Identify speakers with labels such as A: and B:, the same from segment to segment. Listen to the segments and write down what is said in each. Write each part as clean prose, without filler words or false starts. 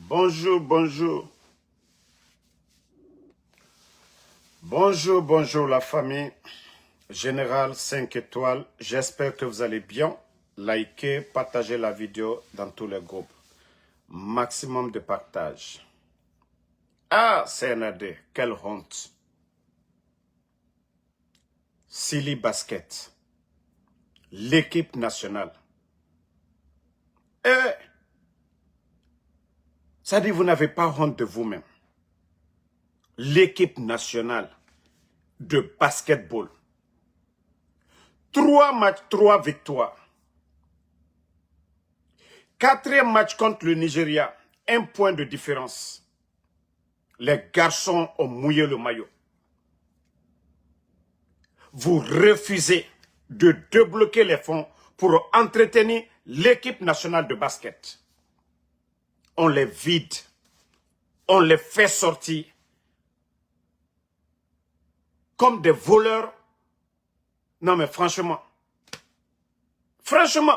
A: Bonjour, bonjour. Bonjour la famille. Général 5 étoiles. J'espère que vous allez bien. Likez, partagez la vidéo dans tous les groupes. Maximum de partage. Ah, CNRD, quelle honte. Silly Basket. L'équipe nationale. Ça dit, vous n'avez pas honte de vous-même. L'équipe nationale de basketball. 3 matchs, 3 victoires. 4e match contre le Nigeria, 1 point de différence. Les garçons ont mouillé le maillot. Vous refusez de débloquer les fonds pour entretenir l'équipe nationale de basket. On les vide, on les fait sortir comme des voleurs. Non mais franchement,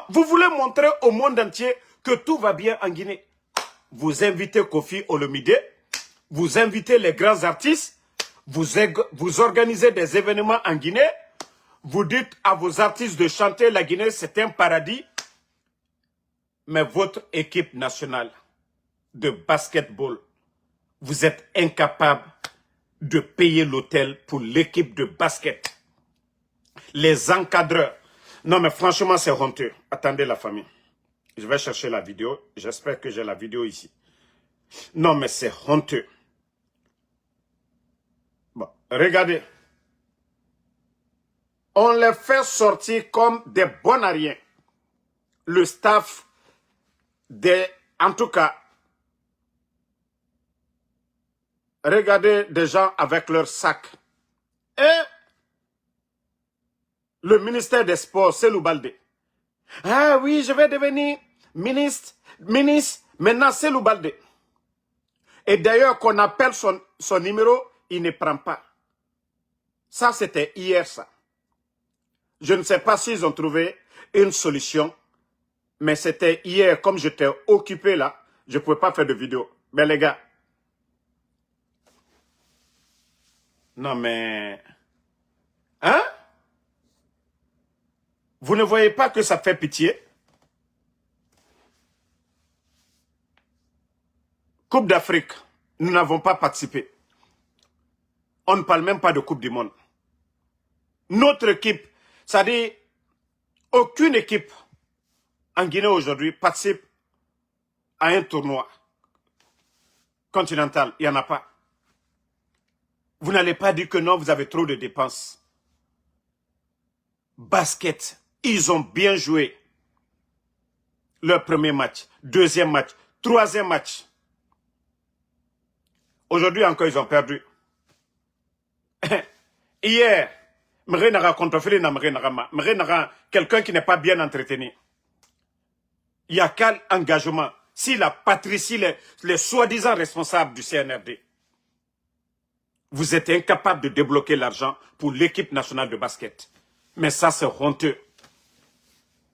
A: vous voulez montrer au monde entier que tout va bien en Guinée. Vous invitez Kofi Olomide, vous invitez les grands artistes, vous organisez des événements en Guinée, vous dites à vos artistes de chanter la Guinée, c'est un paradis. Mais votre équipe nationale de basketball, vous êtes incapable de payer l'hôtel pour l'équipe de basket. Les encadreurs. Non mais franchement c'est honteux. Attendez la famille. Je vais chercher la vidéo. J'espère que j'ai la vidéo ici. Non mais c'est honteux. Bon, regardez. On les fait sortir comme des bonariens. Le staff en tout cas, regardez des gens avec leur sac. Et le ministère des Sports, c'est Loubalde. Ah oui, je vais devenir ministre. Maintenant c'est Loubalde. Et d'ailleurs, qu'on appelle son numéro, il ne prend pas. Ça, c'était hier, ça. Je ne sais pas s'ils ont trouvé une solution, mais c'était hier, comme j'étais occupé là, je ne pouvais pas faire de vidéo. Mais les gars, non mais, hein? Vous ne voyez pas que ça fait pitié? Coupe d'Afrique, nous n'avons pas participé. On ne parle même pas de Coupe du Monde. Notre équipe, c'est-à-dire, aucune équipe en Guinée aujourd'hui participe à un tournoi continental. Il n'y en a pas. Vous n'allez pas dire que non, vous avez trop de dépenses. Basket, ils ont bien joué leur premier match, deuxième match, troisième match. Aujourd'hui encore, ils ont perdu. Hier, quelqu'un qui n'est pas bien entretenu. Il y a quel engagement? Si la patrie, si les soi-disant responsables du CNRD, vous êtes incapable de débloquer l'argent pour l'équipe nationale de basket. Mais ça, c'est honteux.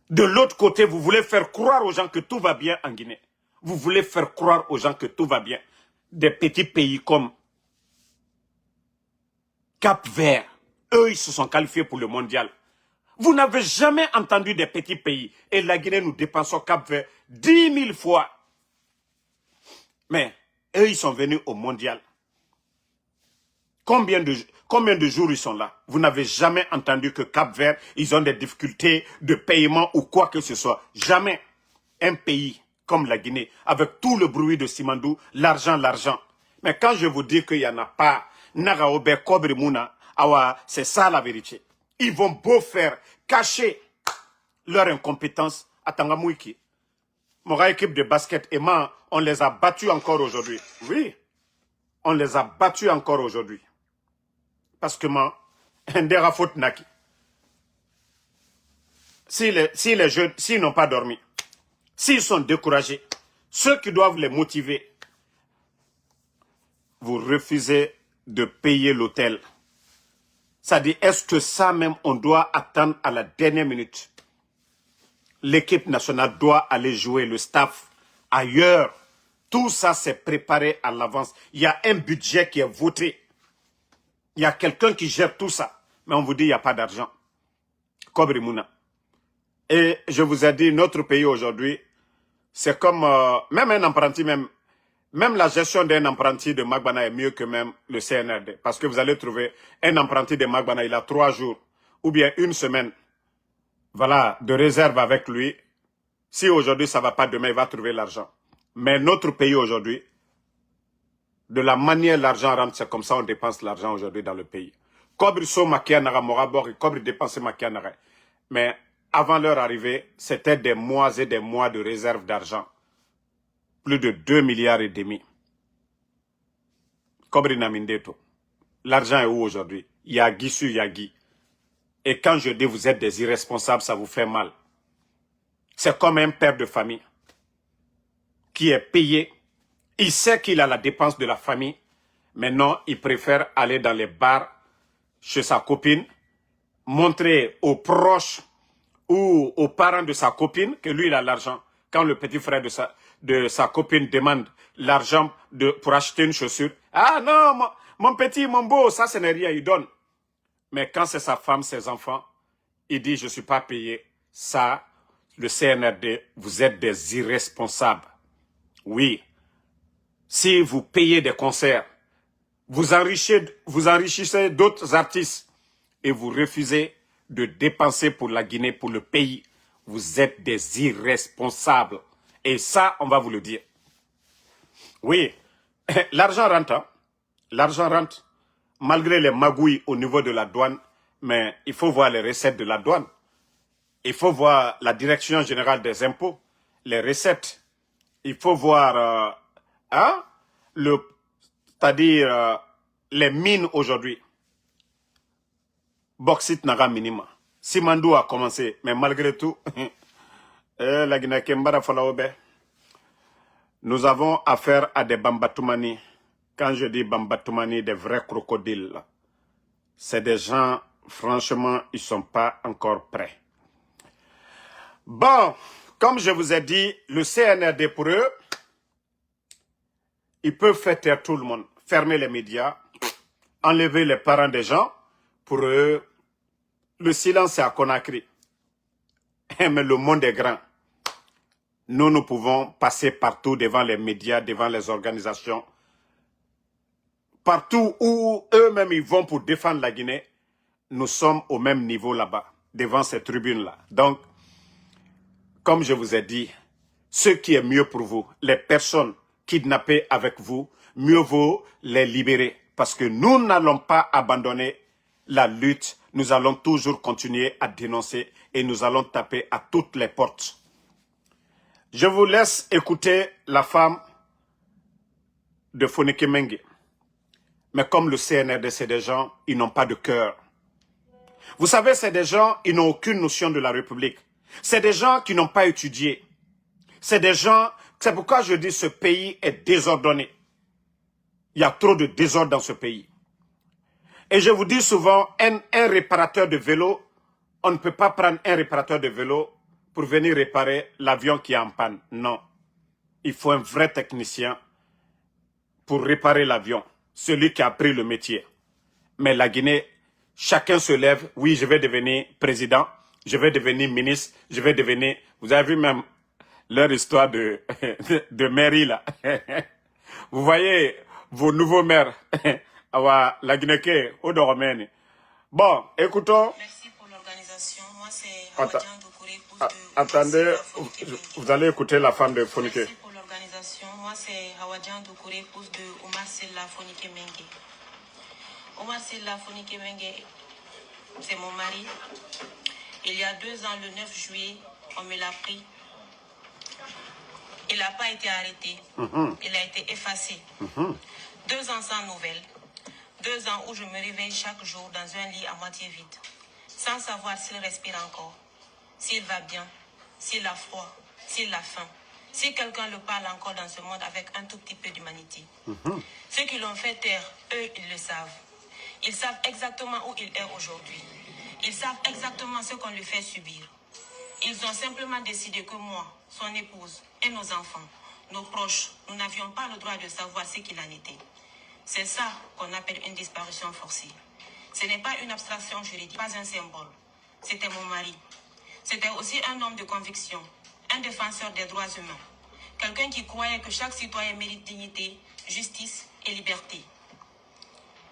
A: De l'autre côté, vous voulez faire croire aux gens que tout va bien en Guinée. Vous voulez faire croire aux gens que tout va bien. Des petits pays comme Cap-Vert, eux, ils se sont qualifiés pour le mondial. Vous n'avez jamais entendu des petits pays. Et la Guinée, nous dépensons Cap-Vert 10 000 fois. Mais eux, ils sont venus au mondial. Combien de jours ils sont là? Vous n'avez jamais entendu que Cap-Vert, ils ont des difficultés de paiement ou quoi que ce soit. Jamais. Un pays comme la Guinée, avec tout le bruit de Simandou, l'argent. Mais quand je vous dis qu'il n'y en a pas, c'est ça la vérité. Ils vont beau faire cacher leur incompétence à Tangamouiki. Mon équipe de basket, Emma, on les a battus encore aujourd'hui. Oui, on les a battus encore aujourd'hui. Parce que si les jeunes, s'ils n'ont pas dormi, s'ils sont découragés, ceux qui doivent les motiver, vous refusez de payer l'hôtel. Ça dit, est-ce que ça même, on doit attendre à la dernière minute? L'équipe nationale doit aller jouer le staff ailleurs. Tout ça, c'est préparé à l'avance. Il y a un budget qui est voté. Il y a quelqu'un qui gère tout ça. Mais on vous dit, il n'y a pas d'argent. Kobri Mouna. Et je vous ai dit, notre pays aujourd'hui, c'est comme, même un apprenti, même la gestion d'un apprenti de Magbana est mieux que même le CNRD. Parce que vous allez trouver un apprenti de Magbana, il a 3 jours ou bien 1 semaine, voilà, de réserve avec lui. Si aujourd'hui ça ne va pas, demain il va trouver l'argent. Mais notre pays aujourd'hui, de la manière l'argent rentre, c'est comme ça on dépense l'argent aujourd'hui dans le pays. Kobri so makianara morabor et Kobri dépense makianara. Mais avant leur arrivée, c'était des mois et des mois de réserve d'argent. Plus de 2 milliards et demi. Kobri Namindeto. L'argent est où aujourd'hui? Yagi sur Yagi. Et quand je dis vous êtes des irresponsables, ça vous fait mal. C'est comme un père de famille qui est payé. Il sait qu'il a la dépense de la famille. Mais non, il préfère aller dans les bars chez sa copine, montrer aux proches ou aux parents de sa copine que lui, il a l'argent. Quand le petit frère de sa copine demande l'argent pour acheter une chaussure, ah non, mon petit, mon beau, ça, ce n'est rien, il donne. Mais quand c'est sa femme, ses enfants, il dit, je ne suis pas payé. Ça, le CNRD, vous êtes des irresponsables. Oui. Si vous payez des concerts, vous enrichissez d'autres artistes et vous refusez de dépenser pour la Guinée, pour le pays, vous êtes des irresponsables. Et ça, on va vous le dire. Oui, l'argent rentre. Hein? L'argent rentre. Malgré les magouilles au niveau de la douane, mais il faut voir les recettes de la douane. Il faut voir la direction générale des impôts, les recettes. Il faut voir c'est-à-dire les mines aujourd'hui. Bauxite naga minima. Simandou a commencé, mais malgré tout, la Guinée-Kembara Falaobe, nous avons affaire à des Bambatoumani. Quand je dis Bambatoumani, des vrais crocodiles, c'est des gens, franchement, ils ne sont pas encore prêts. Bon, comme je vous ai dit, le CNRD pour eux, ils peuvent faire taire tout le monde, fermer les médias, enlever les parents des gens. Pour eux, le silence est à Conakry. Mais le monde est grand. Nous pouvons passer partout devant les médias, devant les organisations. Partout où eux-mêmes ils vont pour défendre la Guinée, nous sommes au même niveau là-bas, devant ces tribunes-là. Donc, comme je vous ai dit, ce qui est mieux pour vous, les personnes kidnappées avec vous, mieux vaut les libérer. Parce que nous n'allons pas abandonner la lutte, nous allons toujours continuer à dénoncer et nous allons taper à toutes les portes. Je vous laisse écouter la femme de Fonike Mengue. Mais comme le CNRD, c'est des gens, ils n'ont pas de cœur. Vous savez, c'est des gens, ils n'ont aucune notion de la République. C'est des gens qui n'ont pas étudié. C'est des gens, c'est pourquoi je dis ce pays est désordonné. Il y a trop de désordre dans ce pays. Et je vous dis souvent, un réparateur de vélo, on ne peut pas prendre un réparateur de vélo pour venir réparer l'avion qui est en panne. Non. Il faut un vrai technicien pour réparer l'avion. Celui qui a appris le métier. Mais la Guinée, chacun se lève. Oui, je vais devenir président. Je vais devenir ministre. Je vais devenir... Vous avez vu même leur histoire de mairie là. Vous voyez vos nouveaux maires. La Guinée, au domaine. Bon, écoutons.
B: Merci pour l'organisation. Moi, c'est Hawadjan Doukouré.
A: Attendez, vous allez écouter la femme de Fonike.
B: Merci pour l'organisation. Moi, c'est Hawadjan Doukouré, épouse de Omar Silla Fonike Mengue. Omar Silla Fonike Mengue, c'est mon mari. Il y a 2 ans, le 9 juillet, on me l'a pris. Il n'a pas été arrêté. Il a été effacé. 2 ans sans nouvelles. 2 ans où je me réveille chaque jour dans un lit à moitié vide, sans savoir s'il respire encore, s'il va bien, s'il a froid, s'il a faim, si quelqu'un le parle encore dans ce monde avec un tout petit peu d'humanité. Ceux qui l'ont fait taire, eux, ils le savent. Ils savent exactement où il est aujourd'hui. Ils savent exactement ce qu'on lui fait subir. Ils ont simplement décidé que moi, son épouse et nos enfants, nos proches, nous n'avions pas le droit de savoir ce qu'il en était. C'est ça qu'on appelle une disparition forcée. Ce n'est pas une abstraction juridique, pas un symbole. C'était mon mari. C'était aussi un homme de conviction, un défenseur des droits humains. Quelqu'un qui croyait que chaque citoyen mérite dignité, justice et liberté.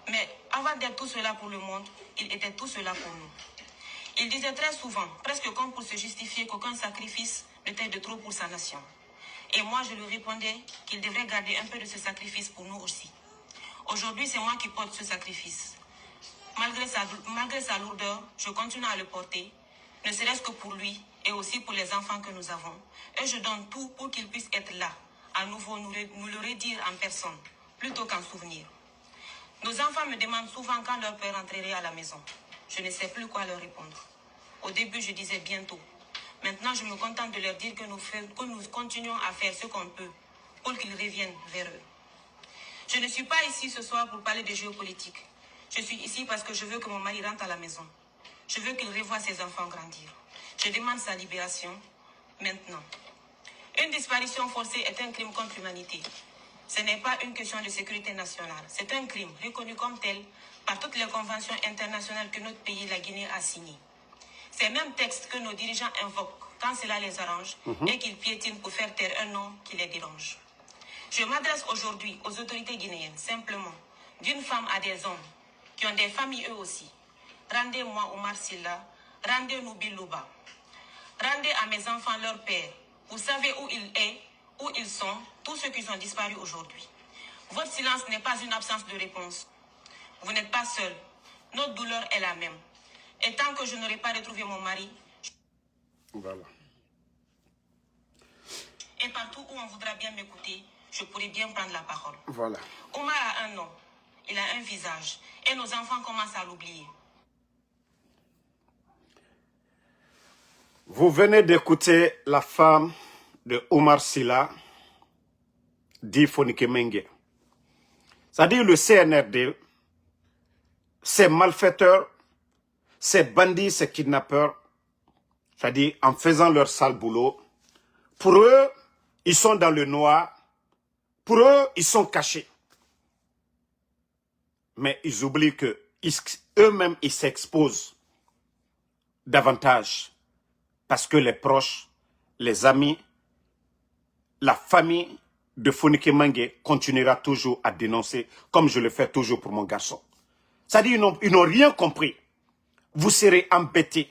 B: Mais avant d'être tout cela pour le monde, il était tout cela pour nous. Il disait très souvent, presque comme pour se justifier, qu'aucun sacrifice n'était de trop pour sa nation. Et moi, je lui répondais qu'il devrait garder un peu de ce sacrifice pour nous aussi. Aujourd'hui, c'est moi qui porte ce sacrifice. Malgré sa lourdeur, je continue à le porter, ne serait-ce que pour lui et aussi pour les enfants que nous avons. Et je donne tout pour qu'ils puissent être là, à nouveau nous le redire en personne, plutôt qu'en souvenir. Nos enfants me demandent souvent quand leur père rentrerait à la maison. Je ne sais plus quoi leur répondre. Au début, je disais bientôt. Maintenant, je me contente de leur dire que nous continuons à faire ce qu'on peut pour qu'ils reviennent vers eux. Je ne suis pas ici ce soir pour parler de géopolitique. Je suis ici parce que je veux que mon mari rentre à la maison. Je veux qu'il revoie ses enfants grandir. Je demande sa libération maintenant. Une disparition forcée est un crime contre l'humanité. Ce n'est pas une question de sécurité nationale. C'est un crime reconnu comme tel par toutes les conventions internationales que notre pays, la Guinée, a signées. Ces mêmes textes que nos dirigeants invoquent quand cela les arrange et qu'ils piétinent pour faire taire un nom qui les dérange. Je m'adresse aujourd'hui aux autorités guinéennes, simplement, d'une femme à des hommes, qui ont des familles eux aussi. Rendez-moi Omar Silla, rendez-nous Bilouba. Rendez à mes enfants leur père. Vous savez où il est, où ils sont, tous ceux qui ont disparu aujourd'hui. Votre silence n'est pas une absence de réponse. Vous n'êtes pas seul. Notre douleur est la même. Et tant que je n'aurai pas retrouvé mon mari,
A: voilà.
B: Et partout où on voudra bien m'écouter, je pourrai bien prendre la parole.
A: Voilà.
B: Omar a un nom, il a un visage, et nos enfants commencent à l'oublier.
A: Vous venez d'écouter la femme de Omar Silla, dit Fonike Mengue. C'est-à-dire le CNRD, ces malfaiteurs, ces bandits, ces kidnappeurs, c'est-à-dire en faisant leur sale boulot, pour eux, ils sont dans le noir, pour eux, ils sont cachés. Mais ils oublient que eux-mêmes, ils s'exposent davantage. Parce que les proches, les amis, la famille de Fonike Mengue continuera toujours à dénoncer, comme je le fais toujours pour mon garçon. C'est-à-dire ils n'ont rien compris. Vous serez embêtés.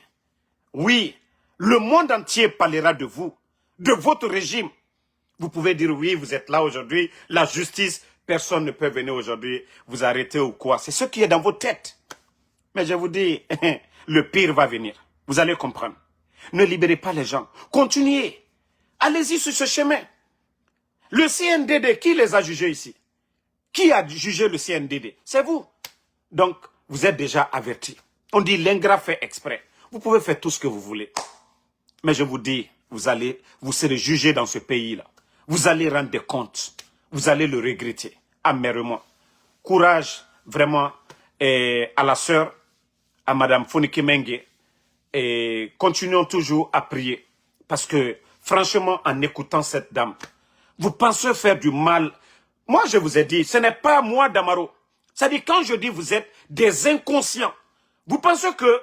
A: Oui, le monde entier parlera de vous, de votre régime. Vous pouvez dire oui, vous êtes là aujourd'hui, la justice, personne ne peut venir aujourd'hui vous arrêter ou quoi. C'est ce qui est dans vos têtes. Mais je vous dis, le pire va venir. Vous allez comprendre. Ne libérez pas les gens. Continuez. Allez-y sur ce chemin. Le CNDD, qui les a jugés ici? Qui a jugé le CNDD? C'est vous. Donc, vous êtes déjà avertis. On dit l'ingrat fait exprès. Vous pouvez faire tout ce que vous voulez. Mais je vous dis, vous serez jugés dans ce pays-là. Vous allez rendre des comptes. Vous allez le regretter amèrement. Courage, vraiment, à la sœur, à Madame Fonike Mengue. Et continuons toujours à prier. Parce que, franchement, en écoutant cette dame, vous pensez faire du mal. Moi, je vous ai dit, ce n'est pas moi, Damaro. C'est-à-dire, quand je dis vous êtes des inconscients, vous pensez que,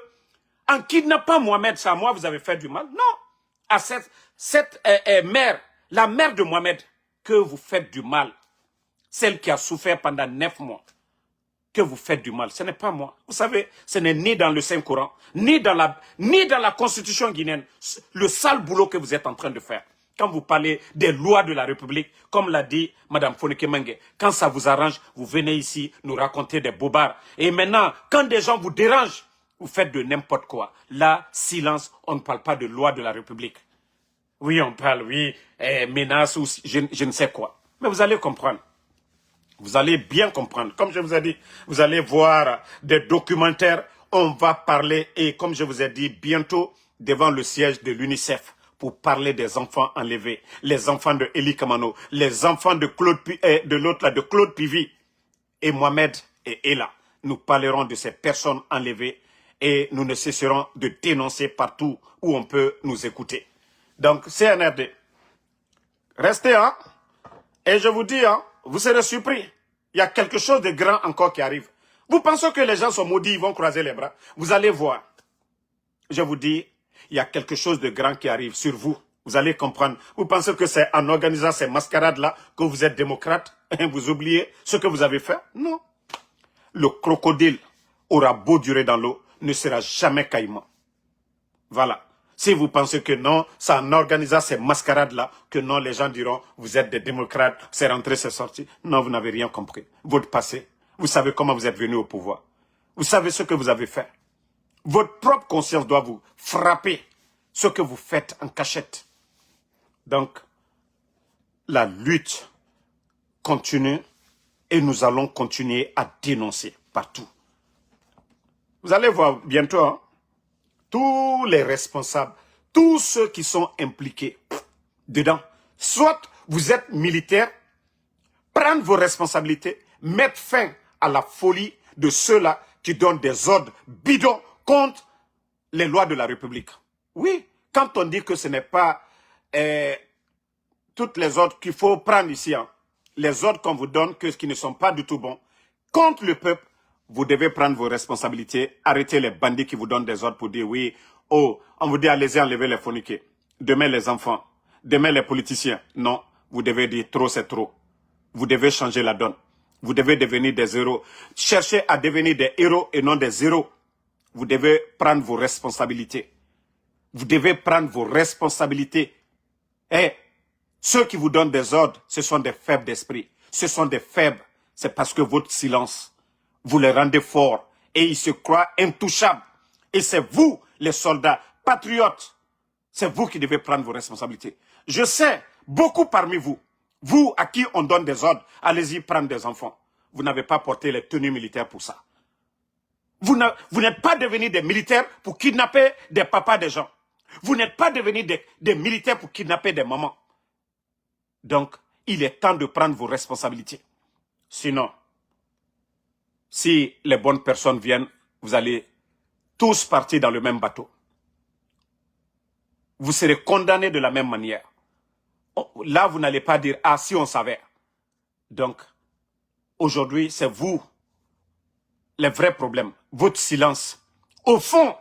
A: en kidnappant Mohamed Samoa, vous avez fait du mal? Non. À cette mère, la mère de Mohamed, que vous faites du mal. Celle qui a souffert pendant 9 mois. Que vous faites du mal. Ce n'est pas moi. Vous savez, ce n'est ni dans le Saint-Coran, ni dans la Constitution guinéenne, le sale boulot que vous êtes en train de faire. Quand vous parlez des lois de la République, comme l'a dit Mme Fonike Mengue, quand ça vous arrange, vous venez ici nous raconter des bobards. Et maintenant, quand des gens vous dérangent, vous faites de n'importe quoi. Là, silence, on ne parle pas de loi de la République. Oui, on parle, oui, menace ou je ne sais quoi. Mais vous allez comprendre. Vous allez bien comprendre. Comme je vous ai dit, vous allez voir des documentaires. On va parler, et comme je vous ai dit, bientôt devant le siège de l'UNICEF pour parler des enfants enlevés, les enfants de Eli Kamano, les enfants de Claude Pivy et Mohamed et Ella. Nous parlerons de ces personnes enlevées et nous ne cesserons de dénoncer partout où on peut nous écouter. Donc, CNRD, restez, hein? Et je vous dis, hein, vous serez surpris. Il y a quelque chose de grand encore qui arrive. Vous pensez que les gens sont maudits, ils vont croiser les bras. Vous allez voir. Je vous dis, il y a quelque chose de grand qui arrive sur vous. Vous allez comprendre. Vous pensez que c'est en organisant ces mascarades-là que vous êtes démocrate et vous oubliez ce que vous avez fait? Non. Le crocodile aura beau durer dans l'eau, ne sera jamais caïman. Voilà. Si vous pensez que non, c'est en organisant ces mascarades-là que non, les gens diront, vous êtes des démocrates, c'est rentré, c'est sorti. Non, vous n'avez rien compris. Votre passé, vous savez comment vous êtes venu au pouvoir. Vous savez ce que vous avez fait. Votre propre conscience doit vous frapper ce que vous faites en cachette. Donc, la lutte continue et nous allons continuer à dénoncer partout. Vous allez voir bientôt, hein, tous les responsables, tous ceux qui sont impliqués dedans, soit vous êtes militaire, prendre vos responsabilités, mettre fin à la folie de ceux-là qui donnent des ordres bidons contre les lois de la République. Oui, quand on dit que ce n'est pas toutes les ordres qu'il faut prendre ici, hein, les ordres qu'on vous donne, qui ne sont pas du tout bons, contre le peuple, vous devez prendre vos responsabilités, arrêter les bandits qui vous donnent des ordres pour dire oui, oh, on vous dit allez-y enlever les phoniqués, demain les enfants, demain les politiciens. Non, vous devez dire trop c'est trop. Vous devez changer la donne. Vous devez devenir des héros. Cherchez à devenir des héros et non des héros. Vous devez prendre vos responsabilités. Vous devez prendre vos responsabilités. Et ceux qui vous donnent des ordres, ce sont des faibles d'esprit. Ce sont des faibles. C'est parce que votre silence, vous les rendez forts. Et ils se croient intouchables. Et c'est vous, les soldats patriotes. C'est vous qui devez prendre vos responsabilités. Je sais, beaucoup parmi vous, vous à qui on donne des ordres, allez-y prendre des enfants. Vous n'avez pas porté les tenues militaires pour ça. Vous n'êtes pas devenus des militaires pour kidnapper des papas des gens. Vous n'êtes pas devenus des militaires pour kidnapper des mamans. Donc, il est temps de prendre vos responsabilités. Sinon, si les bonnes personnes viennent, vous allez tous partir dans le même bateau. Vous serez condamnés de la même manière. Là, vous n'allez pas dire, ah, si on savait. Donc, aujourd'hui, c'est vous, les vrais problèmes, votre silence. Au fond,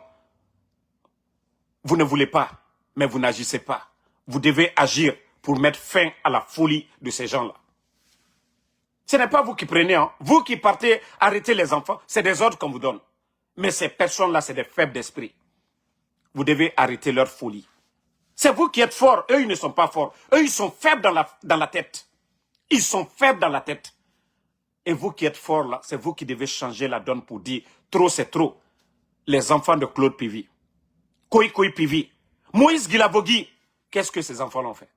A: vous ne voulez pas, mais vous n'agissez pas. Vous devez agir pour mettre fin à la folie de ces gens-là. Ce n'est pas vous qui prenez, hein. Vous qui partez arrêter les enfants, c'est des ordres qu'on vous donne. Mais ces personnes-là, c'est des faibles d'esprit. Vous devez arrêter leur folie. C'est vous qui êtes forts, eux ils ne sont pas forts. Eux ils sont faibles dans la tête. Ils sont faibles dans la tête. Et vous qui êtes forts là, c'est vous qui devez changer la donne pour dire trop c'est trop. Les enfants de Claude Pivi, Koï Pivi, Moïse Guilavogui, qu'est-ce que ces enfants l'ont fait?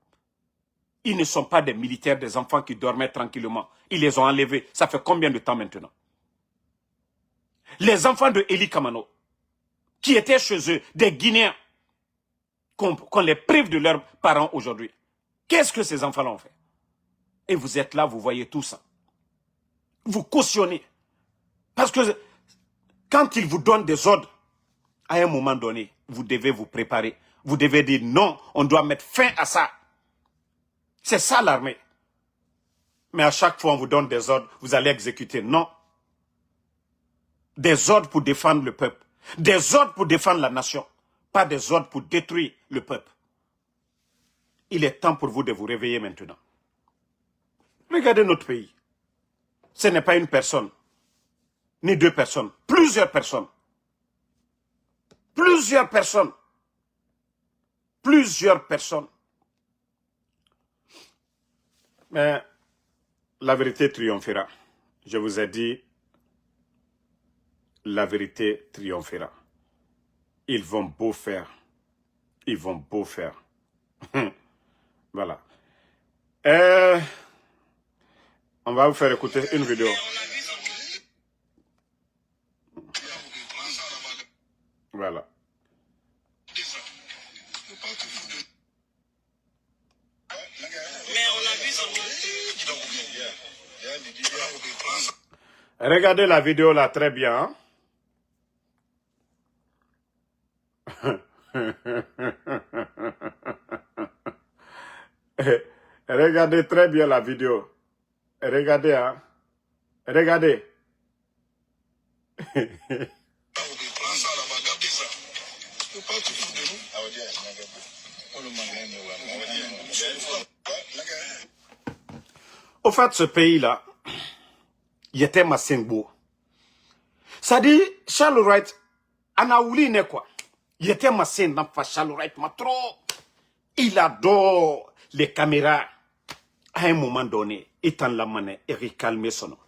A: Ils ne sont pas des militaires, des enfants qui dormaient tranquillement. Ils les ont enlevés. Ça fait combien de temps maintenant? Les enfants de Eli Kamano, qui étaient chez eux, des Guinéens, qu'on les prive de leurs parents aujourd'hui. Qu'est-ce que ces enfants l'ont fait? Et vous êtes là, vous voyez tout ça. Vous cautionnez. Parce que quand ils vous donnent des ordres, à un moment donné, vous devez vous préparer. Vous devez dire non, on doit mettre fin à ça. C'est ça l'armée. Mais à chaque fois on vous donne des ordres, vous allez exécuter. Non. Des ordres pour défendre le peuple. Des ordres pour défendre la nation. Pas des ordres pour détruire le peuple. Il est temps pour vous de vous réveiller maintenant. Regardez notre pays. Ce n'est pas une personne, ni deux personnes, plusieurs personnes. Plusieurs personnes. Plusieurs personnes. Mais la vérité triomphera. Je vous ai dit, la vérité triomphera. Ils vont beau faire. Ils vont beau faire. Voilà. On va vous faire écouter une vidéo. Voilà. Regardez la vidéo là très bien. Regardez très bien la vidéo. Regardez, hein. Regardez. Au fait, ce pays-là, il était Massengbo. Ça dit, Charles Wright, Anaouli n'est quoi. Il était Masseng dans Charles Wright, mais trop. Il adore les caméras. À un moment donné, étant la manette, Eric calme son nom.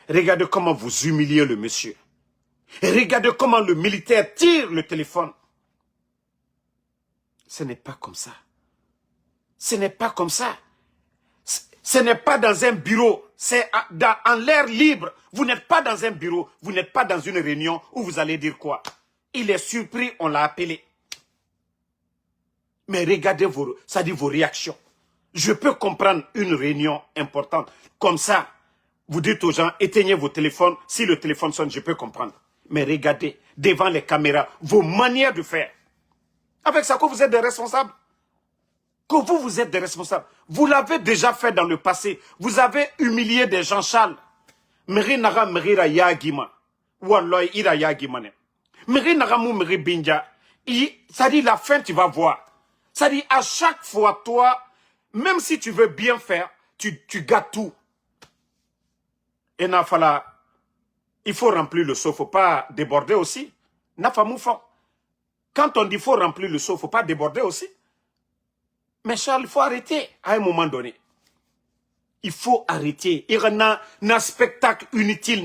A: Regardez comment vous humiliez le monsieur. Et regardez comment le militaire tire le téléphone. Ce n'est pas comme ça. Ce n'est pas comme ça. Ce n'est pas dans un bureau. C'est en l'air libre. Vous n'êtes pas dans un bureau. Vous n'êtes pas dans une réunion où vous allez dire quoi. Il est surpris, on l'a appelé. Mais regardez vos réactions. Je peux comprendre une réunion importante. Comme ça, vous dites aux gens, éteignez vos téléphones. Si le téléphone sonne, je peux comprendre. Mais regardez, devant les caméras, vos manières de faire. Avec ça, que vous êtes des responsables. Que vous êtes des responsables. Vous l'avez déjà fait dans le passé. Vous avez humilié des gens, Charles. Meri naga merira yagima. Walloy ira yagima. Meri naga mou meri binja. Ça dit la fin, tu vas voir. Ça dit à chaque fois, toi, même si tu veux bien faire, tu gâtes tout. Et Nafala, il faut remplir le seau, il ne faut pas déborder aussi. Nafamoufan. Quand on dit qu'il faut remplir le seau, il ne faut pas déborder aussi. Mais Charles, il faut arrêter à un moment donné. Il faut arrêter. Il y a un spectacle inutile.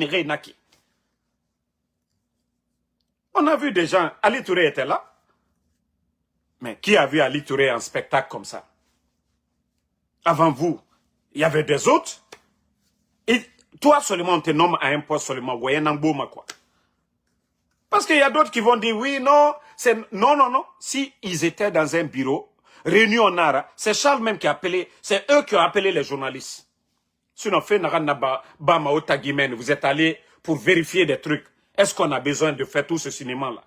A: On a vu des gens, Ali Touré était là. Mais qui a vu Ali Touré en spectacle comme ça? Avant vous, il y avait des autres. Et toi seulement, on te nomme à un poste seulement. Quoi. Parce qu'il y a d'autres qui vont dire, oui, non, non. Si ils étaient dans un bureau, réunion Nara, c'est Charles même qui a appelé, c'est eux qui ont appelé les journalistes. Sinon, vous êtes allés pour vérifier des trucs. Est-ce qu'on a besoin de faire tout ce cinéma-là?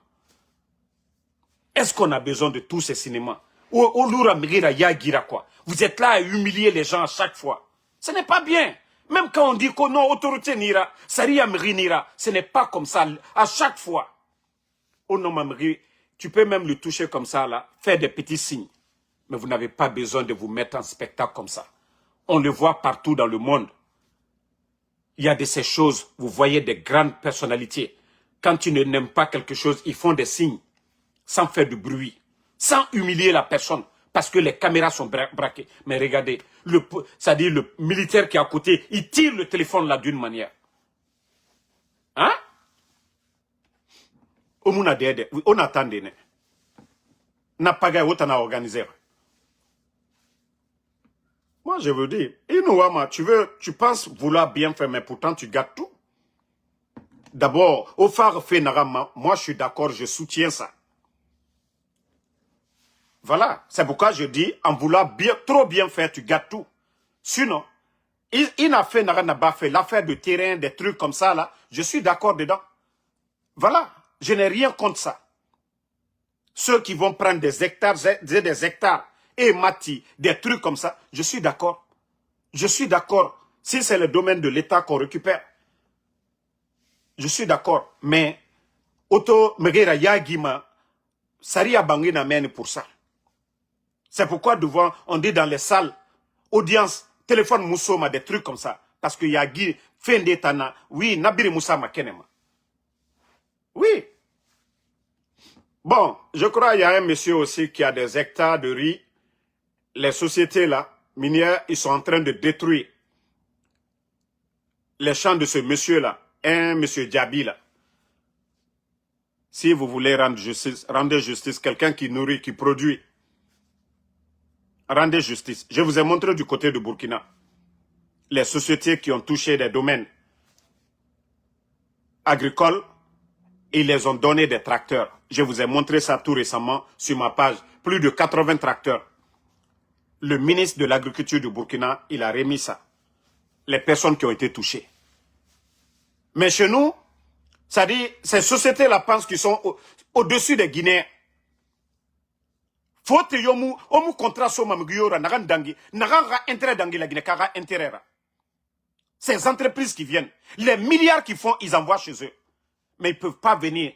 A: Est-ce qu'on a besoin de tout ce cinéma? Vous êtes là à humilier les gens à chaque fois. Ce n'est pas bien. Même quand on dit que non, autorité n'ira, Saria n'ira, ce n'est pas comme ça à chaque fois. Oh non, Mamri, tu peux même le toucher comme ça, là, faire des petits signes. Mais vous n'avez pas besoin de vous mettre en spectacle comme ça. On le voit partout dans le monde. Il y a de ces choses, vous voyez des grandes personnalités. Quand ils n'aiment pas quelque chose, ils font des signes, sans faire de bruit, sans humilier la personne, parce que les caméras sont braquées. Mais regardez, c'est-à-dire le militaire qui est à côté, il tire le téléphone là d'une manière. Hein? On attend. N'a pas gagné autant à organiser. Moi, je veux dire, Inouama, tu penses vouloir bien faire, mais pourtant tu gâtes tout. D'abord, au phare fait Narama, moi je suis d'accord, je soutiens ça. Voilà, c'est pourquoi je dis, en vouloir trop bien faire, tu gâtes tout. Sinon, il n'a fait Narama fait l'affaire de terrain, des trucs comme ça là, je suis d'accord dedans. Voilà, je n'ai rien contre ça. Ceux qui vont prendre des hectares, et Mati, des trucs comme ça, je suis d'accord. Je suis d'accord. Si c'est le domaine de l'État qu'on récupère, je suis d'accord. Mais, Oto Megera Yagima, Saria Bangi n'amène pour ça. C'est pourquoi devant, on dit dans les salles, audience, téléphone Moussoma, des trucs comme ça. Parce que Yagi, fin d'étana, oui, Nabiri Moussa Makenema. Oui. Bon, je crois qu'il y a un monsieur aussi qui a des hectares de riz. Les sociétés là, minières, ils sont en train de détruire les champs de ce monsieur-là, un monsieur Diaby là. Si vous voulez rendre justice, rendez justice, quelqu'un qui nourrit, qui produit. Rendez justice. Je vous ai montré du côté de Burkina les sociétés qui ont touché des domaines agricoles, ils les ont donné des tracteurs. Je vous ai montré ça tout récemment sur ma page. Plus de 80 tracteurs. Le ministre de l'Agriculture du Burkina, il a remis ça. Les personnes qui ont été touchées. Mais chez nous, ça dit, ces sociétés-là pensent qu'ils sont au-dessus des Guinéens. faut te yomu omu contrat so mamugiyora nagan dangi nagan intérêt dangi la Guinée kara intérêt. Ces entreprises qui viennent, les milliards qu'ils font, ils envoient chez eux. Mais ils ne peuvent pas venir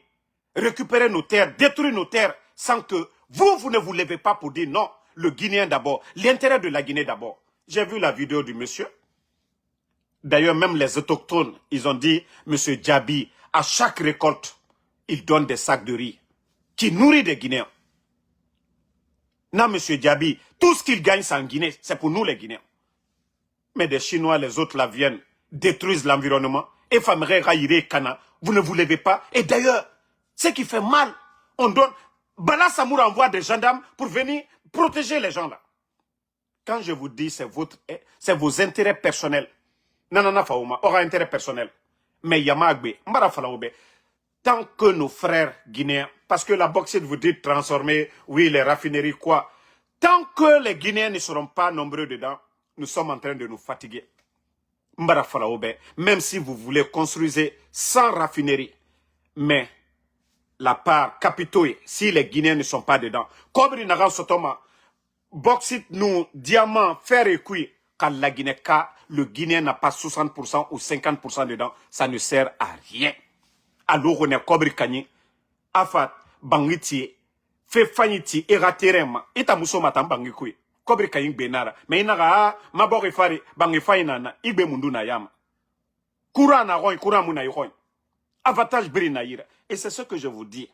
A: récupérer nos terres, détruire nos terres, sans que vous ne vous levez pas pour dire non, le Guinéen d'abord, l'intérêt de la Guinée d'abord. J'ai vu la vidéo du monsieur. D'ailleurs, même les autochtones, ils ont dit, monsieur Djabi, à chaque récolte, il donne des sacs de riz qui nourrit des Guinéens. Non, monsieur Djabi, tout ce qu'il gagne, c'est en Guinée, c'est pour nous les Guinéens. Mais des Chinois, les autres là viennent, détruisent l'environnement. Et Kana, vous ne vous levez pas. Et d'ailleurs, ce qui fait mal, on donne... Bala Samour envoie des gendarmes pour venir protéger les gens là. Quand je vous dis, c'est vos intérêts personnels. Nanana Faouma aura intérêt personnel. Mais Yamagbe, Mbara Falaoube, tant que nos frères guinéens, parce que la bauxite vous dit transformer, oui, les raffineries, quoi. Tant que les Guinéens ne seront pas nombreux dedans, nous sommes en train de nous fatiguer. Mbara Falaoube, même si vous voulez construire 100 raffineries, mais la part capitaux, si les Guinéens ne sont pas dedans, Kobri Nagan Sotoma, bauxite, nous, diamants, fer et cuir, quand la Guinée, le Guinéen n'a pas 60% ou 50% dedans, ça ne sert à rien. Alors on est Kobri Kani, Afat, Bangiti, Fefanyiti, Eraterema, Itamuso Matam Bangikui, Kobri Kani Benara, mais inaga, Mabori Fari, Bangifainana, Ibe Munduna Yama. Kourana Roy, Kouramuna Roy. Avantage Brinaïra. Et c'est ce que je vous dis.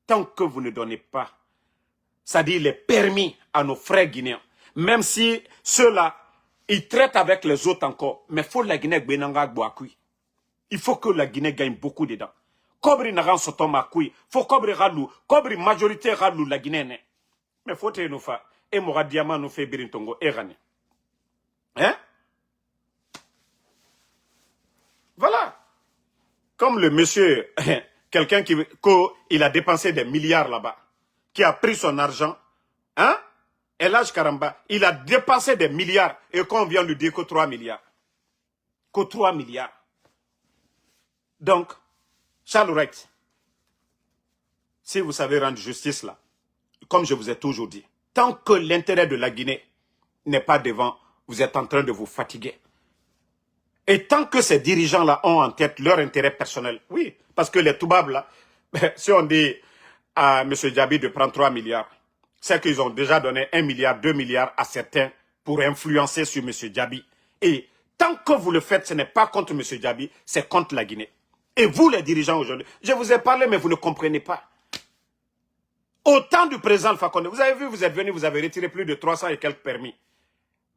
A: Tant que vous ne donnez pas, c'est-à-dire les permis à nos frères guinéens, même si ceux-là, ils traitent avec les autres encore, mais il faut la Guinée il faut que la Guinée gagne beaucoup dedans. Kobri Naran Sotoma Kui, faut Kobri Ralou, Kobri majorité Ralou la Guinée. Mais faut te nous faire, et Mora Diamant nous fait Birintongo, et Rani. Hein? Voilà. Comme le monsieur, quelqu'un il a dépensé des milliards là-bas, qui a pris son argent, hein? Elhaj Karamba, il a dépensé des milliards, et qu'on vient lui dire que 3 milliards. Que 3 milliards. Donc, Charles Wright, si vous savez rendre justice là, comme je vous ai toujours dit, tant que l'intérêt de la Guinée n'est pas devant, vous êtes en train de vous fatiguer. Et tant que ces dirigeants-là ont en tête leur intérêt personnel, oui, parce que les Toubabs, là, si on dit à M. Djabi de prendre 3 milliards, c'est qu'ils ont déjà donné 1 milliard, 2 milliards à certains pour influencer sur M. Djabi. Et tant que vous le faites, ce n'est pas contre M. Djabi, c'est contre la Guinée. Et vous, les dirigeants aujourd'hui, je vous ai parlé, mais vous ne comprenez pas. Au temps du président Alpha Condé, vous avez vu, vous êtes venu, vous avez retiré plus de 300 et quelques permis.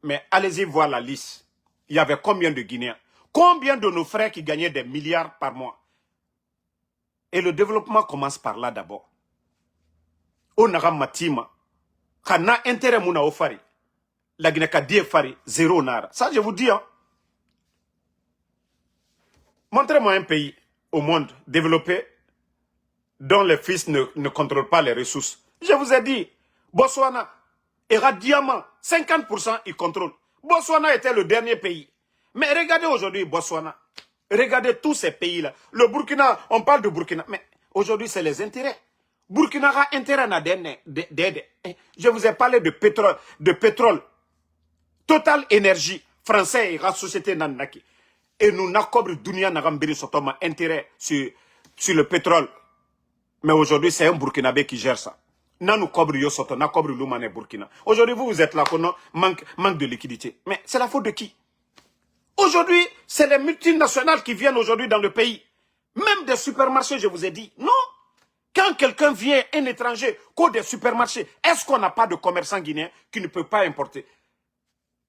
A: Mais allez-y voir la liste. Il y avait combien de Guinéens? Combien de nos frères qui gagnaient des milliards par mois? Et le développement commence par là d'abord. On a matima. Kana intérêt mouna ofari. La Guinée ka die fari, zéro nara. Ça, je vous dis, hein. Montrez-moi un pays au monde développé dont les fils ne contrôlent pas les ressources. Je vous ai dit, Botswana, Era Diamant, 50% ils contrôlent. Botswana était le dernier pays. Mais regardez aujourd'hui Botswana. Regardez tous ces pays-là. Le Burkina, on parle de Burkina. Mais aujourd'hui, c'est les intérêts. Burkina a intérêt à d'aider. Je vous ai parlé de pétrole. Total Énergie, français et la société Nanaki. Et nous n'avons Dunia Nagambiri Sotoma intérêt sur le pétrole. Mais aujourd'hui, c'est un Burkinabé qui gère ça. Nanou Kobri Yosoto, na Kobri Lumane Burkina. Aujourd'hui, vous êtes là, manque de liquidité. Mais c'est la faute de qui? Aujourd'hui, c'est les multinationales qui viennent aujourd'hui dans le pays. Même des supermarchés, je vous ai dit. Non. Quand quelqu'un vient, un étranger, qu'au des supermarchés, est-ce qu'on n'a pas de commerçants guinéens qui ne peuvent pas importer?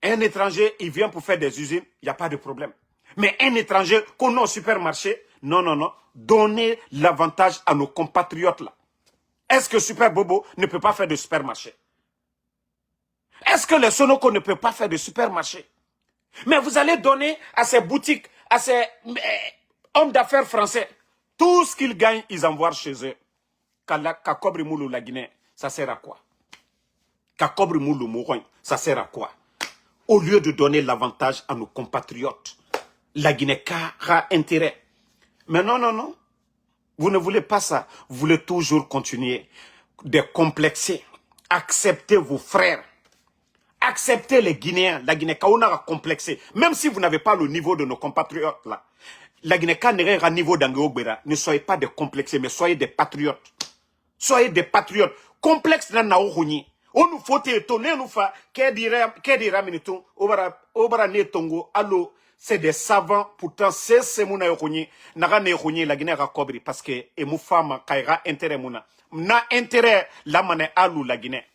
A: Un étranger, il vient pour faire des usines, il n'y a pas de problème. Mais un étranger qu'on a au supermarché, non. Donnez l'avantage à nos compatriotes là. Est-ce que Super Bobo ne peut pas faire de supermarché? Est-ce que les Sonoko ne peuvent pas faire de supermarché? Mais vous allez donner à ces boutiques, à ces hommes d'affaires français, tout ce qu'ils gagnent, ils envoient chez eux. Kakobri Moulou la Guinée, ça sert à quoi? Kakobri Moulou Mouroin, ça sert à quoi? Au lieu de donner l'avantage à nos compatriotes, la Guinée a intérêt. Mais non. Vous ne voulez pas ça. Vous voulez toujours continuer de complexer acceptez vos frères. Acceptez les Guinéens. La Guinée-Kaouna a complexé. Même si vous n'avez pas le niveau de nos compatriotes là. La Guinée-Kaouna n'est pas niveau d'Angogbera. Ne soyez pas des complexés, mais soyez des patriotes. Soyez des patriotes. Complexe na naohuni. On nous faut étonner, nous fa. Qu'est-ce miniton. Obara ne tongo. Allo. C'est des savants. Pourtant, c'est mouna yohuni. Naga ne yohuni la Guinée a kobri. Parce que, et mou femme, kaira intérêt mouna. Na intérêt, la mané alou la Guinée.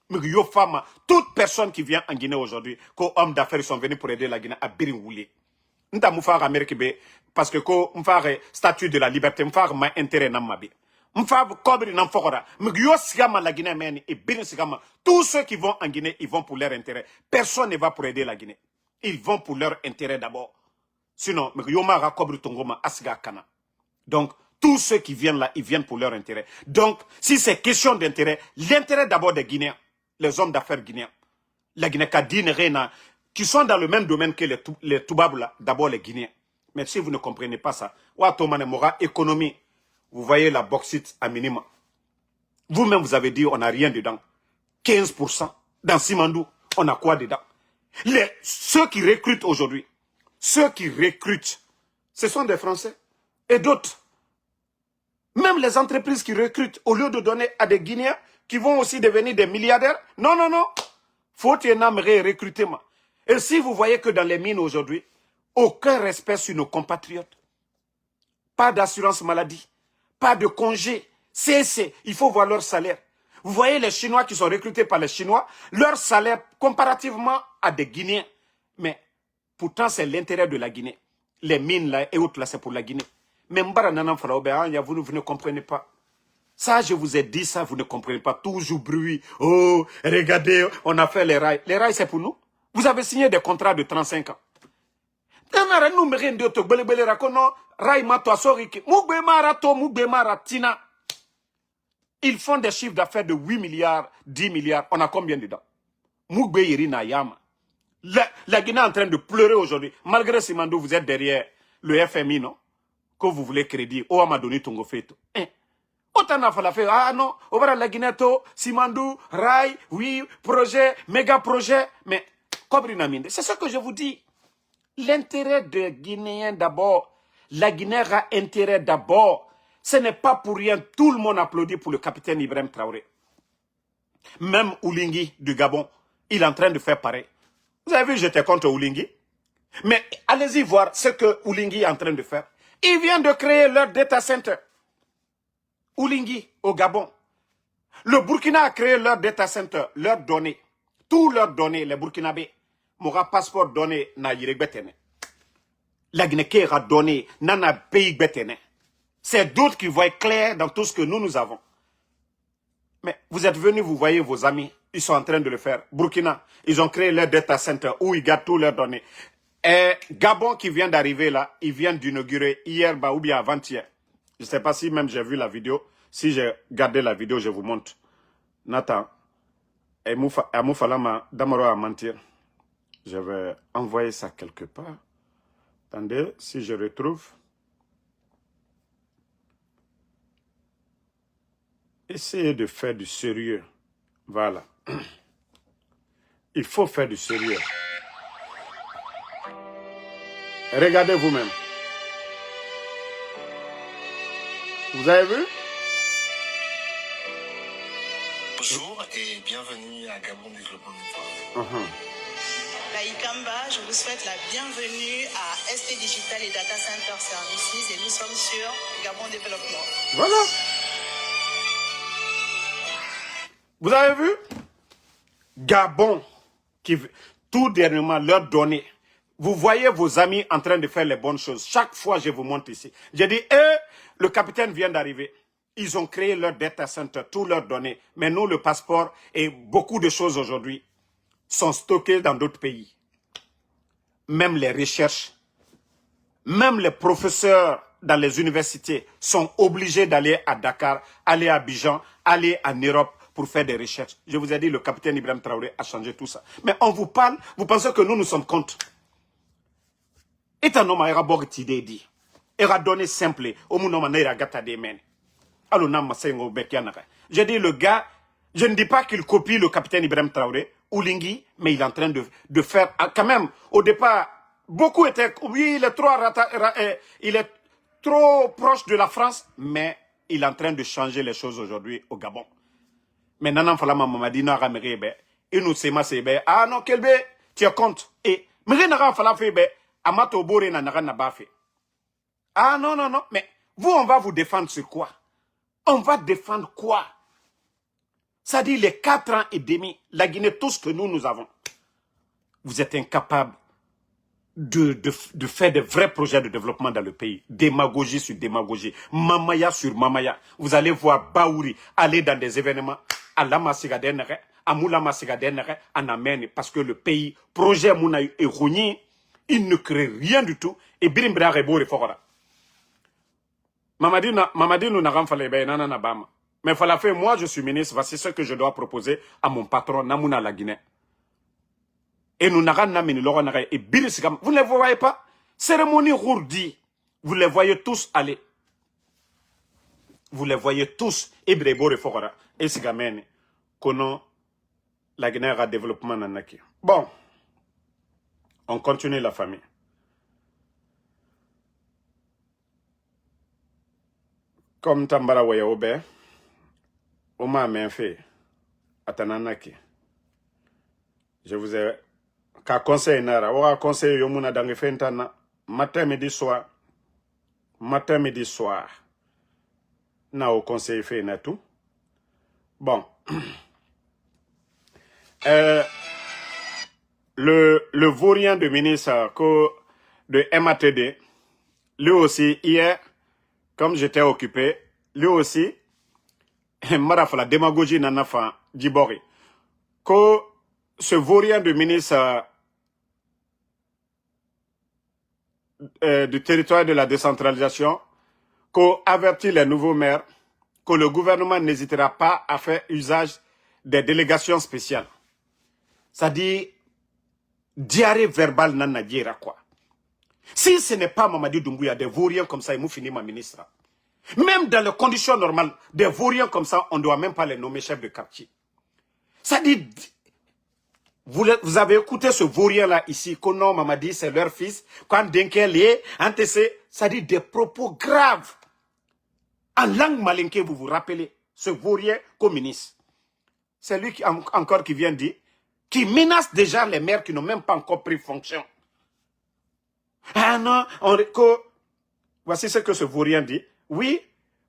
A: Mais yo femme, toute personne qui vient en Guinée aujourd'hui, que hommes d'affaires sont venus pour aider la Guinée à Biringouli. Nta moufa Amérique be, parce que ko mfare statut de la liberté, mfare ma intérêt na mabi. Mfare kobri na mfokora. Mais yo sigama la Guinée meni et Birin sigama. Tous ceux qui vont en Guinée, ils vont pour leur intérêt. Personne ne va pour aider la Guinée. Ils vont pour leur intérêt d'abord. Sinon, mais yo mara kobri tongoma asga kana. Donc, tous ceux qui viennent là, ils viennent pour leur intérêt. Donc, si c'est question d'intérêt, l'intérêt d'abord des Guinéens, les hommes d'affaires guinéens, la Guinée-Kadine, Rena, qui sont dans le même domaine que les Toubabs là, d'abord les Guinéens. Mais si vous ne comprenez pas ça, Ouatomane Mora, économie, vous voyez la bauxite à minimum. Vous-même, vous avez dit, on n'a rien dedans. 15%. Dans Simandou, on a quoi dedans? Ceux qui recrutent aujourd'hui, ceux qui recrutent, ce sont des Français et d'autres. Même les entreprises qui recrutent, au lieu de donner à des Guinéens, qui vont aussi devenir des milliardaires. Non, non, non. Faut y en recrutement. Et si vous voyez que dans les mines aujourd'hui, aucun respect sur nos compatriotes. Pas d'assurance maladie. Pas de congé. Il faut voir leur salaire. Vous voyez les Chinois qui sont recrutés par les Chinois, leur salaire comparativement à des Guinéens. Mais pourtant, c'est l'intérêt de la Guinée. Les mines là et autres là, c'est pour la Guinée. Mais Mbara Faraobe, vous ne comprenez pas. Ça, je vous ai dit ça, vous ne comprenez pas. Toujours bruit. Oh, regardez, on a fait les rails. Les rails, c'est pour nous. Vous avez signé des contrats de 35 ans. Ils font des chiffres d'affaires de 8 milliards, 10 milliards. On a combien dedans? La Guinée est en train de pleurer aujourd'hui. Malgré Simandou, vous êtes derrière le FMI, non? Que vous voulez crédit. Oh, m'a donné ton gofeto. Autant a fait, ah non, on va la Guinée, Simandou, Rai, oui, projet, méga projet. Mais, c'est ce que je vous dis. L'intérêt des Guinéens d'abord. La Guinée a intérêt d'abord. Ce n'est pas pour rien. Tout le monde applaudit pour le capitaine Ibrahim Traoré. Même Oulingui du Gabon, il est en train de faire pareil. Vous avez vu, j'étais contre Oulingui. Mais allez-y voir ce que Oulingui est en train de faire. Il vient de créer leur data center. Oulingui, au Gabon. Le Burkina a créé leur data center, leurs données. Tous leurs données, les Burkinabés. Mora passeport donné na Yirek Betene. La Guinée a donné, nana pays Betene. C'est d'autres qui voient clair dans tout ce que nous avons. Mais vous êtes venus, vous voyez vos amis, ils sont en train de le faire. Burkina, ils ont créé leur data center où ils gardent tous leurs données. Et Gabon qui vient d'arriver là, ils viennent d'inaugurer hier ou bien avant-hier. Je ne sais pas si même j'ai vu la vidéo. Si j'ai gardé la vidéo, je vous montre. Nathan, et Moufalama, Damaro à mentir. Je vais envoyer ça quelque part. Attendez, si je retrouve. Essayez de faire du sérieux. Voilà. Il faut faire du sérieux. Regardez vous-même. Vous avez vu?
C: Bonjour et bienvenue à Gabon Développement Network.
D: La Ikamba, je vous souhaite la bienvenue à ST Digital et Data Center Services et nous sommes sur Gabon Développement.
A: Voilà. Vous avez vu? Gabon, qui tout dernièrement leur donner. Vous voyez vos amis en train de faire les bonnes choses. Chaque fois, je vous montre ici. J'ai dit, le capitaine vient d'arriver. Ils ont créé leur data center, tout leurs données. Mais nous, le passeport et beaucoup de choses aujourd'hui sont stockées dans d'autres pays. Même les recherches, même les professeurs dans les universités sont obligés d'aller à Dakar, aller à Abidjan, aller en Europe pour faire des recherches. Je vous ai dit, le capitaine Ibrahim Traoré a changé tout ça. Mais on vous parle, vous pensez que nous sommes contre. Et un homme a borti dit. Il a donné simple. Au monde, on a gâté des mains. Alors, j'ai dit, le gars, Je ne dis pas qu'il copie le capitaine Ibrahim Traoré ou Lingui, mais il est en train de faire, quand même, au départ, beaucoup étaient, oui, il est trop proche de la France, mais il est en train de changer les choses aujourd'hui au Gabon. Mais Nanan Falama Mamadi n'a pas dit, il nous sait que ah non, quel bé, tu es compte. Et, mais n'a pas fait, Amato Bore n'a pas fait. Ah non, non, non, mais vous, on va vous défendre sur quoi? On va défendre quoi? Ça dit les 4 ans et demi, la Guinée, tout ce que nous avons. Vous êtes incapables de faire de vrais projets de développement dans le pays. Démagogie sur démagogie. Mamaya sur mamaya. Vous allez voir Baouri aller dans des événements à Lamasigadenere, à Moulamasigadenere, en Amène, parce que le pays, projet Mouna et Rouni, il ne crée rien du tout. Et Birimbra Rebo Refora. Mamadi nous n'a pas fait nanana bama. Mais il fallait faire, moi je suis ministre, voici ce que je dois proposer à mon patron, Namouna la Guinée. Et nous n'avons pas et vous ne les voyez pas? Cérémonie Rourdi, vous les voyez tous aller. Vous les voyez tous. Et Brebo Refora. Et Sigamene. Kono, la Guinée a développement nanaki. Bon. On continue la famille. Comme Tambara Wayaobe, Oma Menfe, Atananaki. Je vous ai. Ka conseil nara, waka conseil yomuna dans fentana, matin, midi, soir. Matin, midi, soir. Na au conseil fait na tout. Bon. Le vaurien de ministre de MATD, lui aussi, hier, comme j'étais occupé, lui aussi, Marafa la démagogie nanafa Djibori. Que ce vaurien de ministre du territoire de la décentralisation, qu'on avertit les nouveaux maires que le gouvernement n'hésitera pas à faire usage des délégations spéciales. C'est-à-dire, diarrhée verbale n'a dira quoi. Si ce n'est pas Mamadi Doumbouya, des vauriens comme ça, il m'a fini ma ministre. Même dans les conditions normales, des vauriens comme ça, on ne doit même pas les nommer chefs de quartier. C'est-à-dire, vous avez écouté ce vaurien-là ici, que non, Mamadi, c'est leur fils, quand Denkel est, ça dit des propos graves. En langue malinké, vous vous rappelez, ce vaurien communiste. C'est lui encore qui vient dire, qui menace déjà les maires qui n'ont même pas encore pris fonction. Ah non, voici ce que ce vaurien dit. Oui,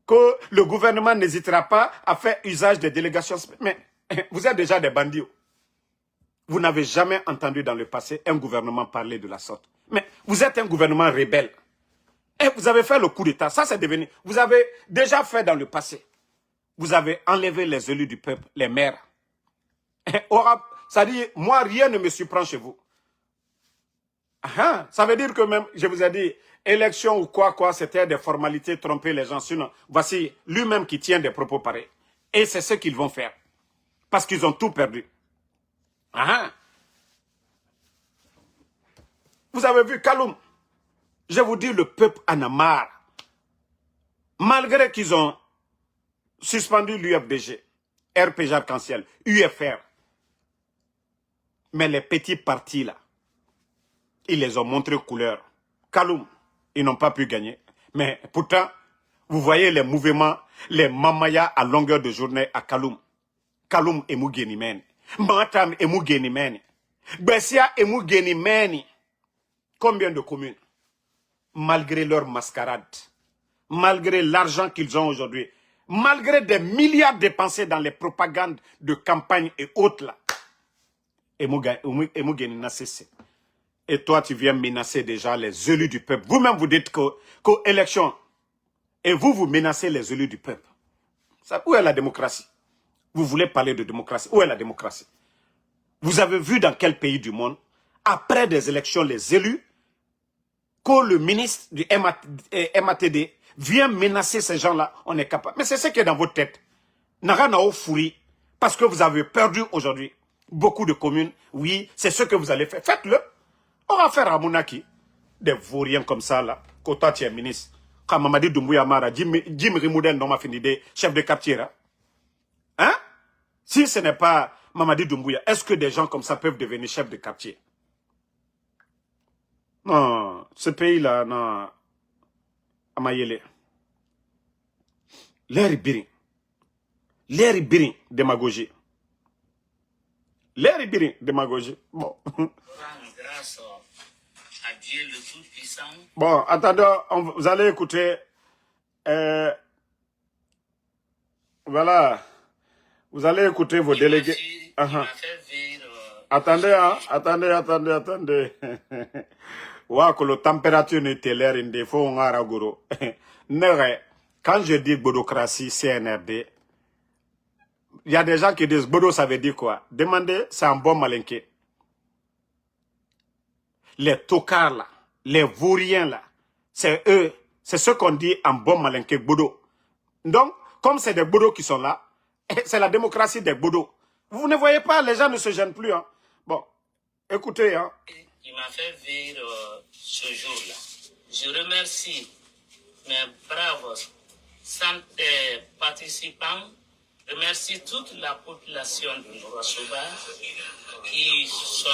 A: que le gouvernement n'hésitera pas à faire usage des délégations. Mais vous êtes déjà des bandits. Vous n'avez jamais entendu dans le passé un gouvernement parler de la sorte. Mais vous êtes un gouvernement rebelle. Et vous avez fait le coup d'État. Ça, c'est devenu. Vous avez déjà fait dans le passé. Vous avez enlevé les élus du peuple, les maires. Ça dit, moi, rien ne me surprend chez vous. Ça veut dire que même, je vous ai dit, élection ou quoi, c'était des formalités, tromper les gens. Sinon, voici lui-même qui tient des propos pareils. Et c'est ce qu'ils vont faire. Parce qu'ils ont tout perdu. Vous avez vu Kaloum. Je vous dis, le peuple en a marre. Malgré qu'ils ont suspendu l'UFDG, RPG Arc-en-Ciel, UFR. Mais les petits partis là, ils les ont montré couleur. Kaloum, ils n'ont pas pu gagner. Mais pourtant, vous voyez les mouvements, les mamaya à longueur de journée à Kaloum. Kaloum et Mougenimeni. Matam et Mougenimeni. Bessia et Mougenimeni. Combien de communes? Malgré leur mascarade, malgré l'argent qu'ils ont aujourd'hui, malgré des milliards dépensés dans les propagandes de campagne et autres là. Et toi, tu viens menacer déjà les élus du peuple. Vous-même, vous dites que élection, et vous menacez les élus du peuple. Ça, où est la démocratie? Vous voulez parler de démocratie. Où est la démocratie? Vous avez vu dans quel pays du monde, après des élections, les élus, que le ministre du MATD vient menacer ces gens-là, on est capable. Mais c'est ce qui est dans votre tête. Naranao Fouri, parce que vous avez perdu aujourd'hui beaucoup de communes. Oui, c'est ce que vous allez faire. Faites-le. On va faire à Mounaki des vauriens comme ça, là. Quand toi, tu es ministre. Quand Mamadi Doumbouya Mara, Jim Rimouden, non, m'a fini des chefs de quartier, là. Hein? Si ce n'est pas Mamadi Doumbouya, est-ce que des gens comme ça peuvent devenir chefs de quartier? Non, ce pays-là, non. Amayele. L'air birin. L'air birin, démagogie. L'air birin, démagogie. Bon.
E: Grâce à Dieu le Tout-Puissant.
A: Bon, attendez, vous allez écouter. Voilà. Vous allez écouter vos délégués. Attendez, hein. Attendez. Wa que la température n'était l'air in défaut, on a ragoro. Quand je dis bodocratie, CNRD, il y a des gens qui disent bodo, ça veut dire quoi? Demandez, c'est un bon malinqué. Les tocards là, les vauriens là, c'est eux, c'est ce qu'on dit en bon malinqué, bodo. Donc, comme c'est des bodos qui sont là, c'est la démocratie des bodos. Vous ne voyez pas, les gens ne se gênent plus. Hein. Bon, écoutez. Hein.
E: Il m'a fait vivre ce jour-là. Je remercie mes braves participants. Je remercie toute la population de Noura-Soba qui se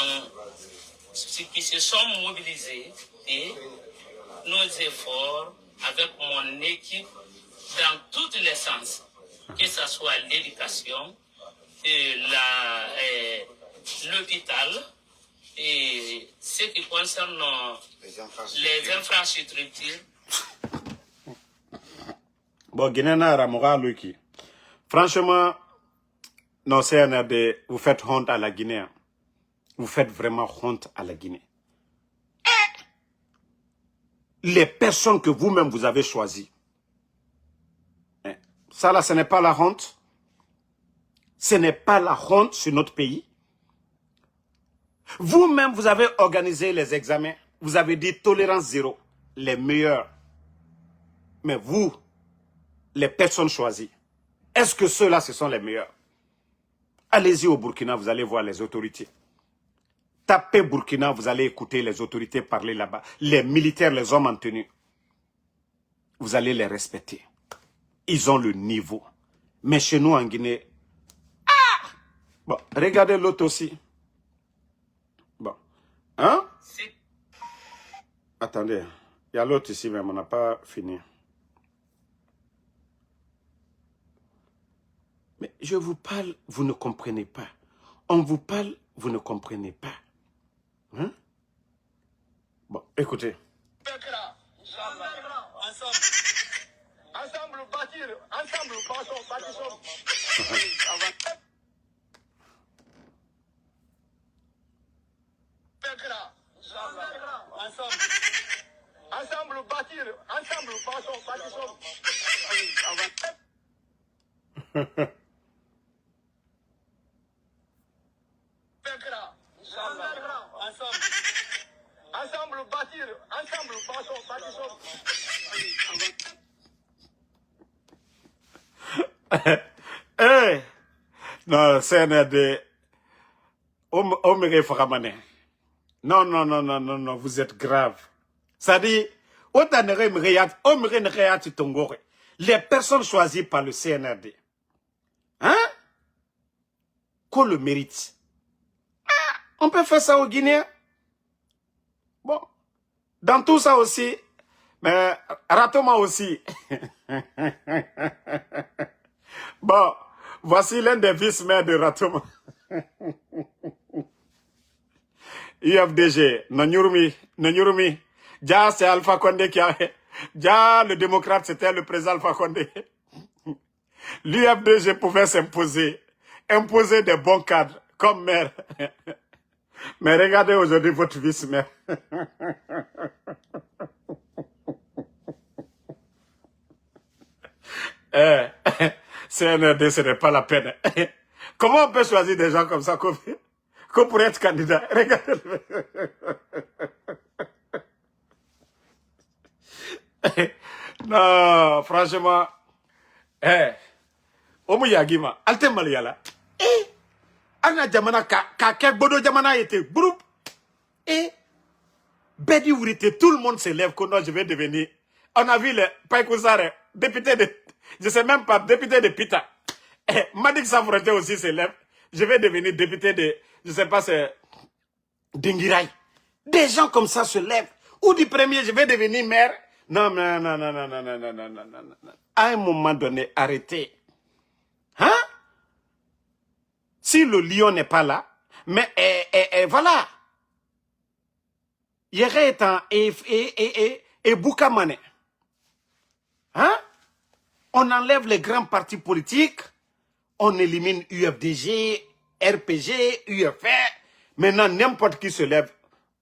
E: sont mobilisés et nos efforts avec mon équipe dans tous les sens, que ce soit l'éducation, l'hôpital et ce qui concerne les infrastructures.
A: Bon, Guinéna Ramoura Luki. Franchement, non, CNRD, vous faites honte à la Guinée. Vous faites vraiment honte à la Guinée. Les personnes que vous-même vous avez choisies. Ça là, ce n'est pas la honte. Ce n'est pas la honte sur notre pays. Vous-même, vous avez organisé les examens. Vous avez dit tolérance zéro. Les meilleurs. Mais vous, les personnes choisies, est-ce que ceux-là, ce sont les meilleurs? Allez-y au Burkina, vous allez voir les autorités. Tapez Burkina, vous allez écouter les autorités parler là-bas. Les militaires, les hommes en tenue. Vous allez les respecter. Ils ont le niveau. Mais chez nous, en Guinée... Ah! Bon, regardez l'autre aussi. Bon. Hein? Attendez. Il y a l'autre ici, mais on n'a pas fini. Mais je vous parle, vous ne comprenez pas. On vous parle, vous ne comprenez pas. Hein? Bon, écoutez.
C: Ensemble bâtir, ensemble bâtissons. Ensemble bâtir, ensemble bâtissons. Ensemble bâtir, ensemble bâtissons.
A: Hey! Non, CNRD. Non, vous êtes grave. Ça dit, les personnes choisies par le CNRD, hein? Qu'on le mérite. Ah, on peut faire ça au Guinéen. Bon, dans tout ça aussi, mais Ratoma aussi. Bon, voici l'un des vice-maires de Ratoma. IFDG, Nanyurumi. Ja, c'est Alpha Condé qui a... Ja, le démocrate, c'était le président Alpha Condé. L'IFDG pouvait s'imposer. Imposer des bons cadres, comme maire. Mais regardez aujourd'hui votre vice-maire. CNRD, ce n'est pas la peine. Comment on peut choisir des gens comme ça qu'on pourrait être candidat? Regardez. Non, franchement. Omu Yagima, Alte Maliala. Anna Jamana, Kake Bodo Jamana était groupe. Bedi Ourite, tout le monde se lève quand je vais devenir. On a vu le Paikouzare, député de. Je sais même pas, député de Pita. Madik Safroté aussi se lève. Je vais devenir député de, je sais pas, c'est d'Ingirai. Des gens comme ça se lèvent. Ou du premier, je vais devenir maire. Non, non, non, non, non, non, non, non, non, non, non, non. À un moment donné, arrêtez. Hein? Si le lion n'est pas là, mais voilà. Yere étant et Boukamane. Hein? On enlève les grands partis politiques, on élimine UFDG, RPG, UFR. Maintenant, n'importe qui se lève.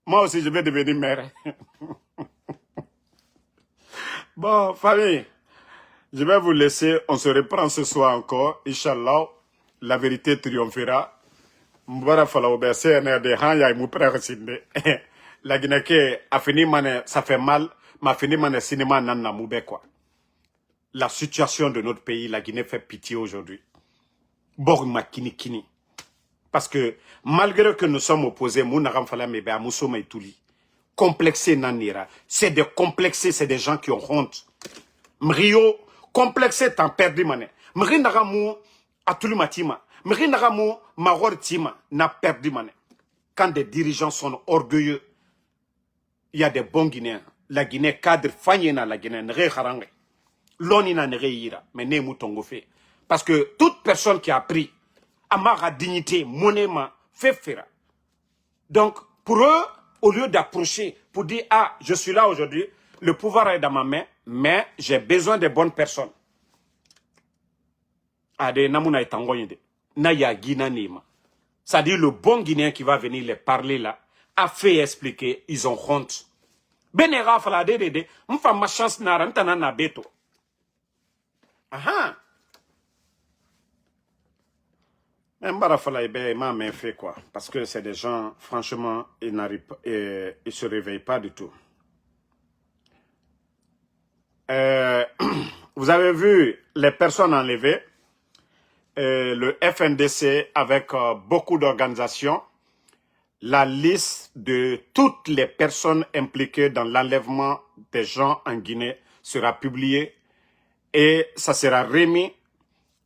A: Moi aussi, je vais devenir maire. Bon, famille, je vais vous laisser. On se reprend ce soir encore. Inch'Allah, la vérité triomphera. Mbara falaoube, CNRD, hanya imu pré-resinde. La Guinée a fini, ça fait mal, mais fini, cinéma nan moube quoi. La situation de notre pays, la Guinée fait pitié aujourd'hui. Borma kini kini. Parce que malgré que nous sommes opposés, complexé nanira. C'est des complexés, c'est des gens qui ont honte. Mrio, complexé t'en perdu mané. Mri nagamu atulumatima. Mri nagamu maror tima n'a perdu mané. Quand des dirigeants sont orgueilleux, il y a des bons Guinéens. La Guinée cadre fanyena la Guinée nre harange. L'oni na nre ira, mais ne moutongo fait. Parce que toute personne qui a appris amara dignité, monéma, fait fera. Donc, pour eux, au lieu d'approcher, pour dire, ah, je suis là aujourd'hui, le pouvoir est dans ma main, mais j'ai besoin de bonnes personnes. Ade namuna etangoyende. Na ya Guina Nima. C'est-à-dire le bon Guinéen qui va venir les parler là, a fait expliquer, ils ont honte. Benera fala de, m'fa ma chance nara, n'tana na beto. Aha. Même Barafala m'a même fait quoi. Parce que c'est des gens, franchement, ils n'arrivent pas, ils se réveillent pas du tout. Vous avez vu les personnes enlevées, le FNDC avec beaucoup d'organisations, la liste de toutes les personnes impliquées dans l'enlèvement des gens en Guinée sera publiée et ça sera remis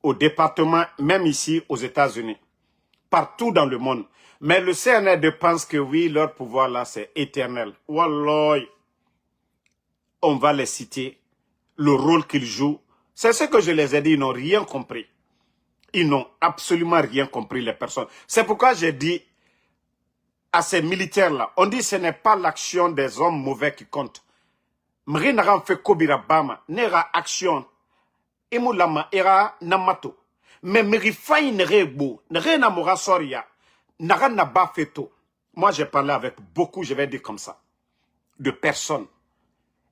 A: au département, même ici aux États-Unis, partout dans le monde. Mais le CNRD pense que oui, leur pouvoir là, c'est éternel. Wallah, on va les citer, le rôle qu'ils jouent. C'est ce que je les ai dit, ils n'ont rien compris. Ils n'ont absolument rien compris, les personnes. C'est pourquoi j'ai dit à ces militaires-là, on dit que ce n'est pas l'action des hommes mauvais qui compte. Mri n'aran fait kobira bama, n'era action. Imulama era namato. Mais mri faille n'ere beau, n'ere namora soria, n'ara naba feto. Moi j'ai parlé avec beaucoup, je vais dire comme ça, de personnes.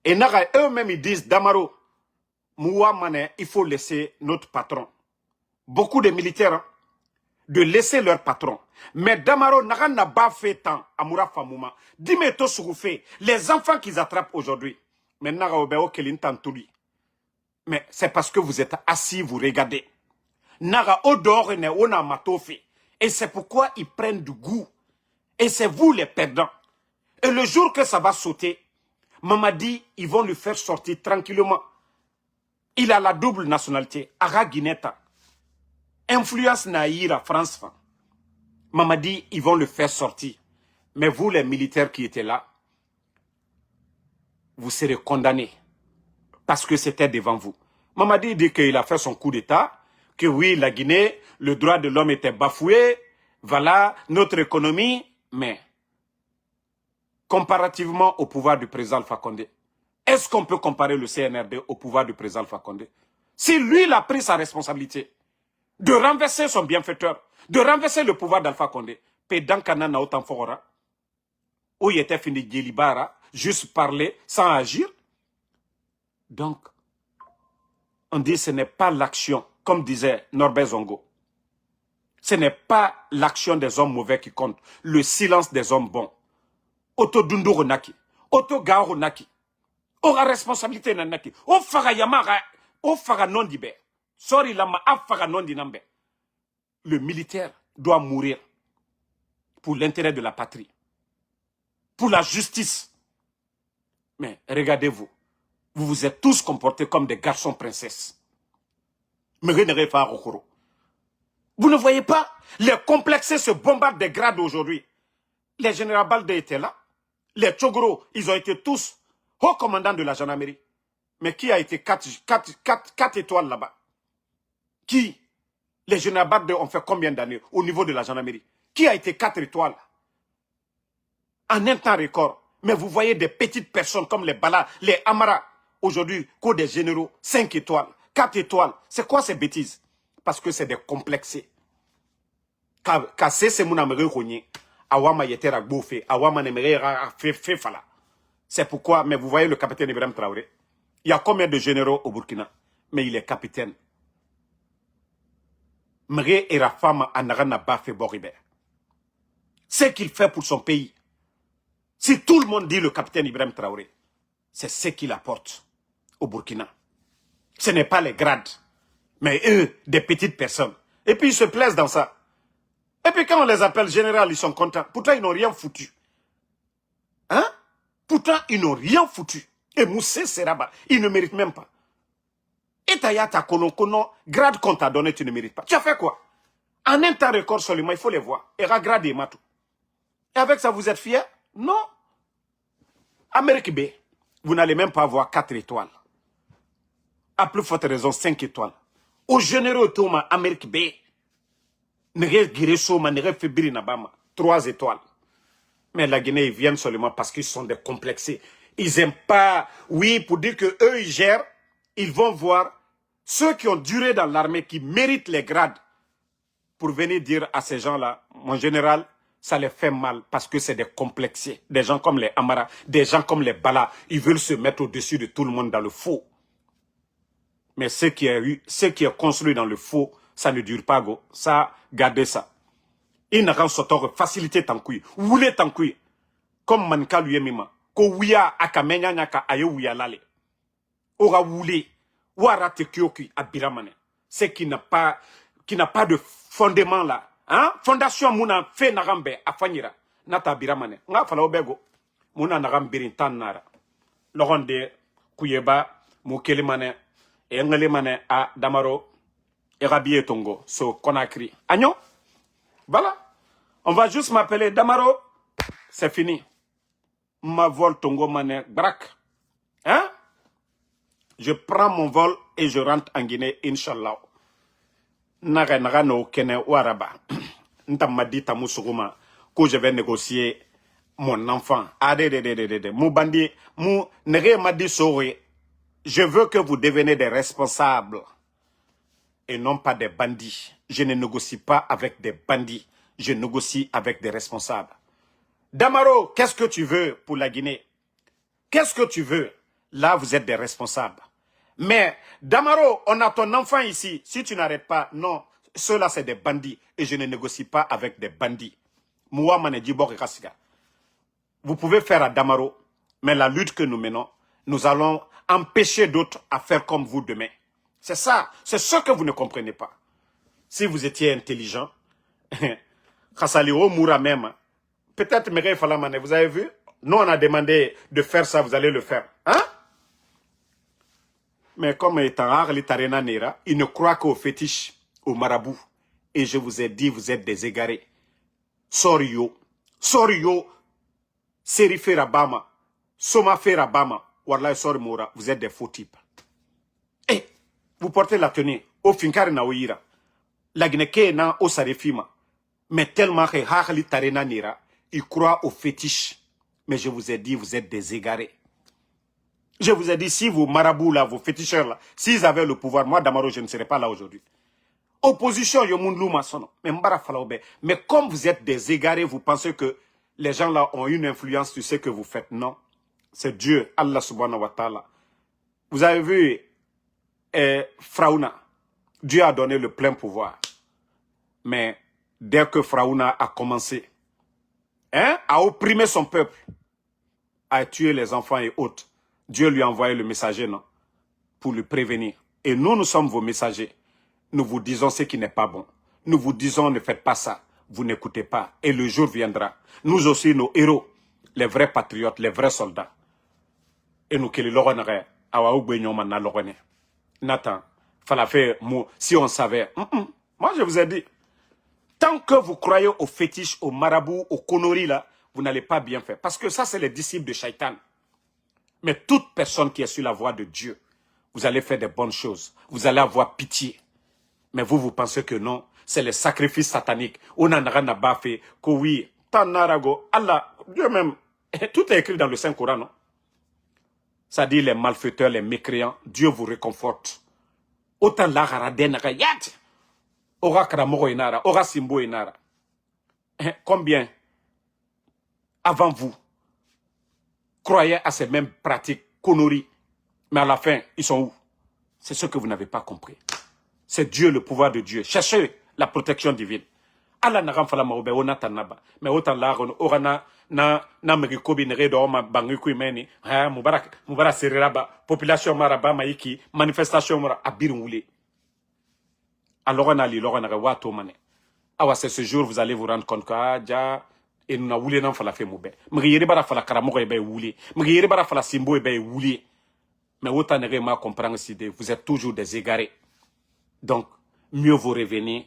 A: Et n'ara eux-mêmes ils disent, Damaro, Moua Mané, il faut laisser notre patron. Beaucoup de militaires, hein, de laisser leur patron. Mais Damaro n'a pas fait tant à Moura Famouma. Dis-moi tout ce que vous faites. Les enfants qu'ils attrapent aujourd'hui. Maintenant, mais c'est parce que vous êtes assis, vous regardez. Nara odor ne ona matofi. Et c'est pourquoi ils prennent du goût. Et c'est vous les perdants. Et le jour que ça va sauter, Maman dit, ils vont le faire sortir tranquillement. Il a la double nationalité. Ara Guineta. Influence naïra France. Maman dit, ils vont le faire sortir. Mais vous, les militaires qui étaient là, vous serez condamnés. Parce que c'était devant vous. Maman dit qu'il a fait son coup d'État, que oui, la Guinée, le droit de l'homme était bafoué, voilà, notre économie, mais comparativement au pouvoir du président Alpha Condé, est-ce qu'on peut comparer le CNRD au pouvoir du président Alpha Condé? Si lui, il a pris sa responsabilité de renverser son bienfaiteur, de renverser le pouvoir d'Alpha Condé, pédant Kanana autant fora, où il était fini Djelibara, juste parler sans agir. Donc, on dit que ce n'est pas l'action, comme disait Norbert Zongo. Ce n'est pas l'action des hommes mauvais qui compte, le silence des hommes bons. Auto Dundu Naki, Auto Gao Naki, aura responsabilité Naki, o faga yamara, o faga non dibe, sorry lama a faga non dinambe. Le militaire doit mourir pour l'intérêt de la patrie, pour la justice. Mais regardez-vous, vous vous êtes tous comportés comme des garçons princesses. Mais Vous ne voyez pas? Les complexés se bombardent des grades aujourd'hui. Les généraux Balde étaient là. Les Tchogoro, ils ont été tous hauts commandants de la gendarmerie. Mais qui a été 4 étoiles là-bas? Qui? Les généraux Balde ont fait combien d'années au niveau de la gendarmerie? Qui a été 4 étoiles? En un temps record. Mais vous voyez des petites personnes comme les Bala, les Amara, aujourd'hui, qu'au des généraux, 5 étoiles, 4 étoiles. C'est quoi ces bêtises? Parce que c'est des complexés. Car c'est mon américain rogné. Awama yetera gbofe, awama nemere fait fala. C'est pourquoi, mais vous voyez le capitaine Ibrahim Traoré. Il y a combien de généraux au Burkina? Mais il est capitaine. Mre et Rafama Anarana Bafé Boribé. Ce qu'il fait pour son pays. Si tout le monde dit le capitaine Ibrahim Traoré, c'est ce qu'il apporte au Burkina. Ce n'est pas les grades, mais eux, des petites personnes. Et puis ils se plaisent dans ça. Et puis quand on les appelle général, ils sont contents. Pourtant, ils n'ont rien foutu. Hein? Pourtant, ils n'ont rien foutu. Et Moussé Seraba, ils ne méritent même pas. Et Tayata Kono, grade qu'on t'a donné, tu ne mérites pas. Tu as fait quoi? En un temps record seulement, il faut les voir. Et grade et matou. Et avec ça, vous êtes fiers? Non. Amérique B, vous n'allez même pas avoir 4 étoiles. À plus forte raison, 5 étoiles. Au généraux Thomas, Amérique B, Nere Giresoma, Nere Fibri Nabama, 3 étoiles. Mais la Guinée, ils viennent seulement parce qu'ils sont des complexés. Ils n'aiment pas, oui, pour dire que eux ils gèrent, ils vont voir ceux qui ont duré dans l'armée, qui méritent les grades, pour venir dire à ces gens-là, mon général, ça les fait mal parce que c'est des complexés. Des gens comme les Amara, des gens comme les Bala, ils veulent se mettre au-dessus de tout le monde dans le faux. Mais ce qui est construit dans le faux, ça ne dure pas, go. Ça, gardez ça. Il n'a qu'un sorte facilité tant que vous voulez tant que comme manka lui mima ko wiya akamenya nyaka ayo wiya lale ora wule wara te kyoki abiramane ce qui n'a pas de fondement là, hein, fondation muna fe nagambe afanyira nata biramane nga fala obego muna nagambirin tanara logonde kuyeba mo kelimane e ngalimane a damaro e rabie tongo so Conakry agno. Voilà. On va juste m'appeler Damaro. C'est fini. Ma vol Tongo Mané Brak. Hein? Je prends mon vol et je rentre en Guinée, Inch'Allah. Naga no kene waraba. Ntamadi tamusuguma. Que je vais négocier mon enfant. Mou bandi. Mou nere madi sori. Je veux que vous deveniez des responsables. Et non pas des bandits. Je ne négocie pas avec des bandits. Je négocie avec des responsables. Damaro, qu'est-ce que tu veux pour la Guinée? Qu'est-ce que tu veux? Là, vous êtes des responsables. Mais, Damaro, on a ton enfant ici. Si tu n'arrêtes pas, non, ceux-là, c'est des bandits. Et je ne négocie pas avec des bandits. Vous pouvez faire à Damaro, mais la lutte que nous menons, nous allons empêcher d'autres à faire comme vous demain. C'est ça, c'est ce que vous ne comprenez pas. Si vous étiez intelligent, peut-être Mireille Falamane, vous avez vu? Nous, on a demandé de faire ça, vous allez le faire. Hein? Mais comme étant rare, il ne croit qu'au fétiche, au marabout. Et je vous ai dit, vous êtes des égarés. Sorio, Serife Rabama, Somafe Rabama, Wallahi Sorimora, vous êtes des faux types. Et vous portez la tenue, au Finkari Naouira, la Guinée na au Sarefima. Mais tellement que Hachali Tarena Nira, il croit au fétiche. Mais je vous ai dit, vous êtes des égarés. Je vous ai dit, si vos marabouts là, vos féticheurs là, s'ils avaient le pouvoir, moi Damaro, je ne serais pas là aujourd'hui. Opposition, mais comme vous êtes des égarés, vous pensez que les gens là ont une influence sur ce que vous faites. Non. C'est Dieu, Allah subhanahu wa ta'ala. Vous avez vu, Fraouna, Dieu a donné le plein pouvoir. Mais dès que Fraouna a commencé à opprimer son peuple, à tuer les enfants et autres, Dieu lui a envoyé le messager, non, pour le prévenir. Et nous, nous sommes vos messagers. Nous vous disons ce qui n'est pas bon. Nous vous disons, ne faites pas ça. Vous n'écoutez pas. Et le jour viendra. Nous aussi, nos héros, les vrais patriotes, les vrais soldats. Et nous, Nathan, si on savait. Moi, je vous ai dit, Tant que vous croyez aux fétiches, aux marabouts, aux conneries là, vous n'allez pas bien faire. Parce que ça, c'est les disciples de Shaitan. Mais toute personne qui est sur la voie de Dieu, vous allez faire des bonnes choses. Vous allez avoir pitié. Mais vous pensez que non. C'est le sacrifice satanique. On n'en a pas fait. Que oui, Tanarago, Allah, Dieu même. Tout est écrit dans le Saint-Coran, non? Ça dit les malfaiteurs, les mécréants. Dieu vous réconforte. Autant la denaka yat. Ora Kramoro Inara, Ora Simbo Inara. Combien, avant vous, croyaient à ces mêmes pratiques, conneries, mais à la fin, ils sont où? C'est ce que vous n'avez pas compris. C'est Dieu, le pouvoir de Dieu. Cherchez la protection divine. Allah n'a pas fait la maube, on a tanaba. Mais autant là, on a na merikobi nere do ma bangi kuimeni. Mubarak seriraba. Population maraba maiki. Manifestation mara abirungouli. Alors on a li, on a wato mane. Awa c'est ce jour vous allez vous rendre compte que ja et nous na wuli nan fala fe moube. Mriyeri bara fala karamoko ebe wuli. Mriyeri bara fala simbo ebe wuli. Mais autant nere ma comprendre si vous êtes toujours des égarés. Donc, mieux vaut revenir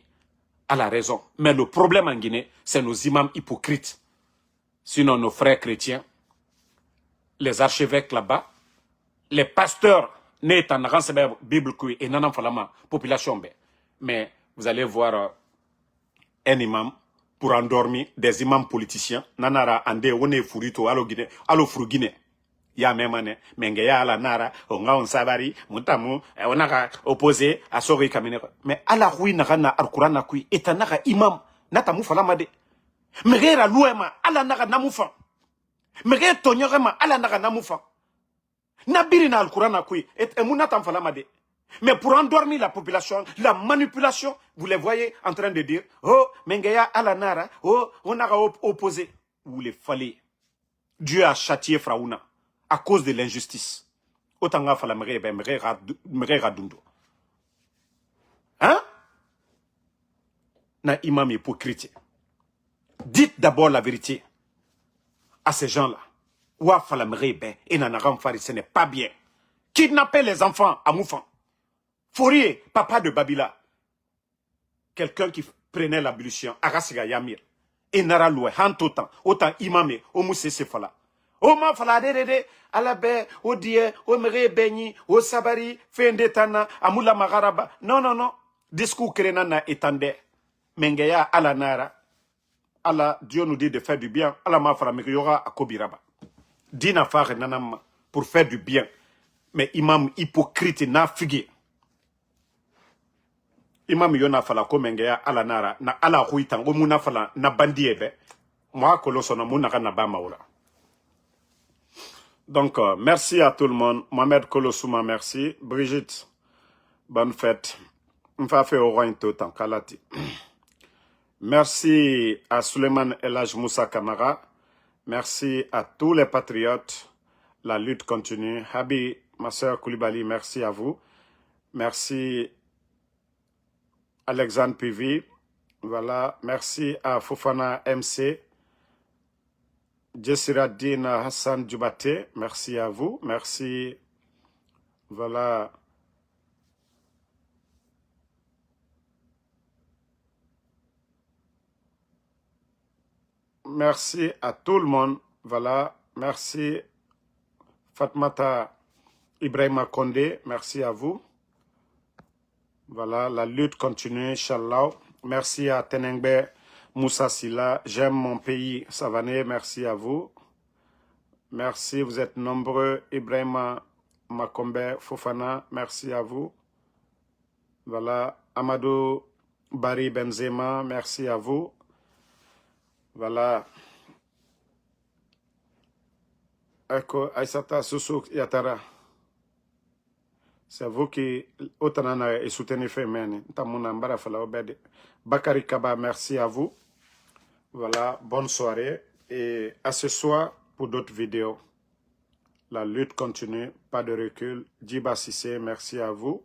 A: à la raison. Mais le problème en Guinée, c'est nos imams hypocrites. Sinon, nos frères chrétiens, les archevêques là-bas, les pasteurs, n'est en la Bible et non en population. Mais vous allez voir un imam pour endormir des imams politiciens. Nanara ande one furito alo Guinée, alo Guinée. Ya memane mengeya ala nara onga on sabari mutamu onaka opposé à sori kamine mais ala hui nakana alqurana kui etanaka imam natamu falamade megera luema ala naka namufa mege tonyorema ala naka namufa nabiri na alqurana kui et emunata falamade. Mais pour endormir la population, la manipulation, vous les voyez en train de dire oh mengeya ala nara oh onaka opposé. Vous les fallait. Dieu a châtié Fraouna à cause de l'injustice. Autant nga fala mere radundo. Hein? Na imam hypocrite. Dites d'abord la vérité à ces gens-là. Ouah fala mere ben et nanaram fari, ce n'est pas bien. Kidnapper les enfants à Moufan. Fourier, papa de Babila. Quelqu'un qui prenait l'ablution, Arasiga Yamir. Et nara loué, hantotan, autant imamé, omousse sefala. O ma fala de alabe o die o mere beni o sabari fende tana amula magaraba non discours krena na etande mengeya ala nara ala Dieu nous dit de faire du bien ala ma fala mekiyora akobiraba dina fare nanam pour faire du bien mais imam hypocrite na figue imam yona fala ko mengeya ala nara na ala huitan o muna fala na bandiebe moi kolosona muna kana ba maula. Donc, merci à tout le monde. Mohamed Kolosouma, merci. Brigitte, bonne fête. Mfafe Oranto Tankalati. Merci à Suleiman Elhaj Moussa Kamara. Merci à tous les patriotes. La lutte continue. Habi, ma soeur Koulibaly, merci à vous. Merci Alexandre Pivi. Voilà. Merci à Fofana MC. Jessiradine Hassan Djoubate, merci à vous. Merci. Voilà. Merci à tout le monde. Voilà. Merci Fatmata Ibrahima Kondé, merci à vous. Voilà, la lutte continue, Inch'Allah. Merci à Tenengbe Moussa Silla, j'aime mon pays, Savané, merci à vous. Merci, vous êtes nombreux. Ibrahima Makombe Fofana, merci à vous. Voilà, Amadou Bari Benzema, merci à vous. Voilà. Eko Aïsata Sousouk Yatara. C'est vous qui, autant et soutenez Femeni. Bakari Kaba, merci à vous. Voilà, bonne soirée. Et à ce soir pour d'autres vidéos. La lutte continue, pas de recul. Djiba Sissé, merci à vous.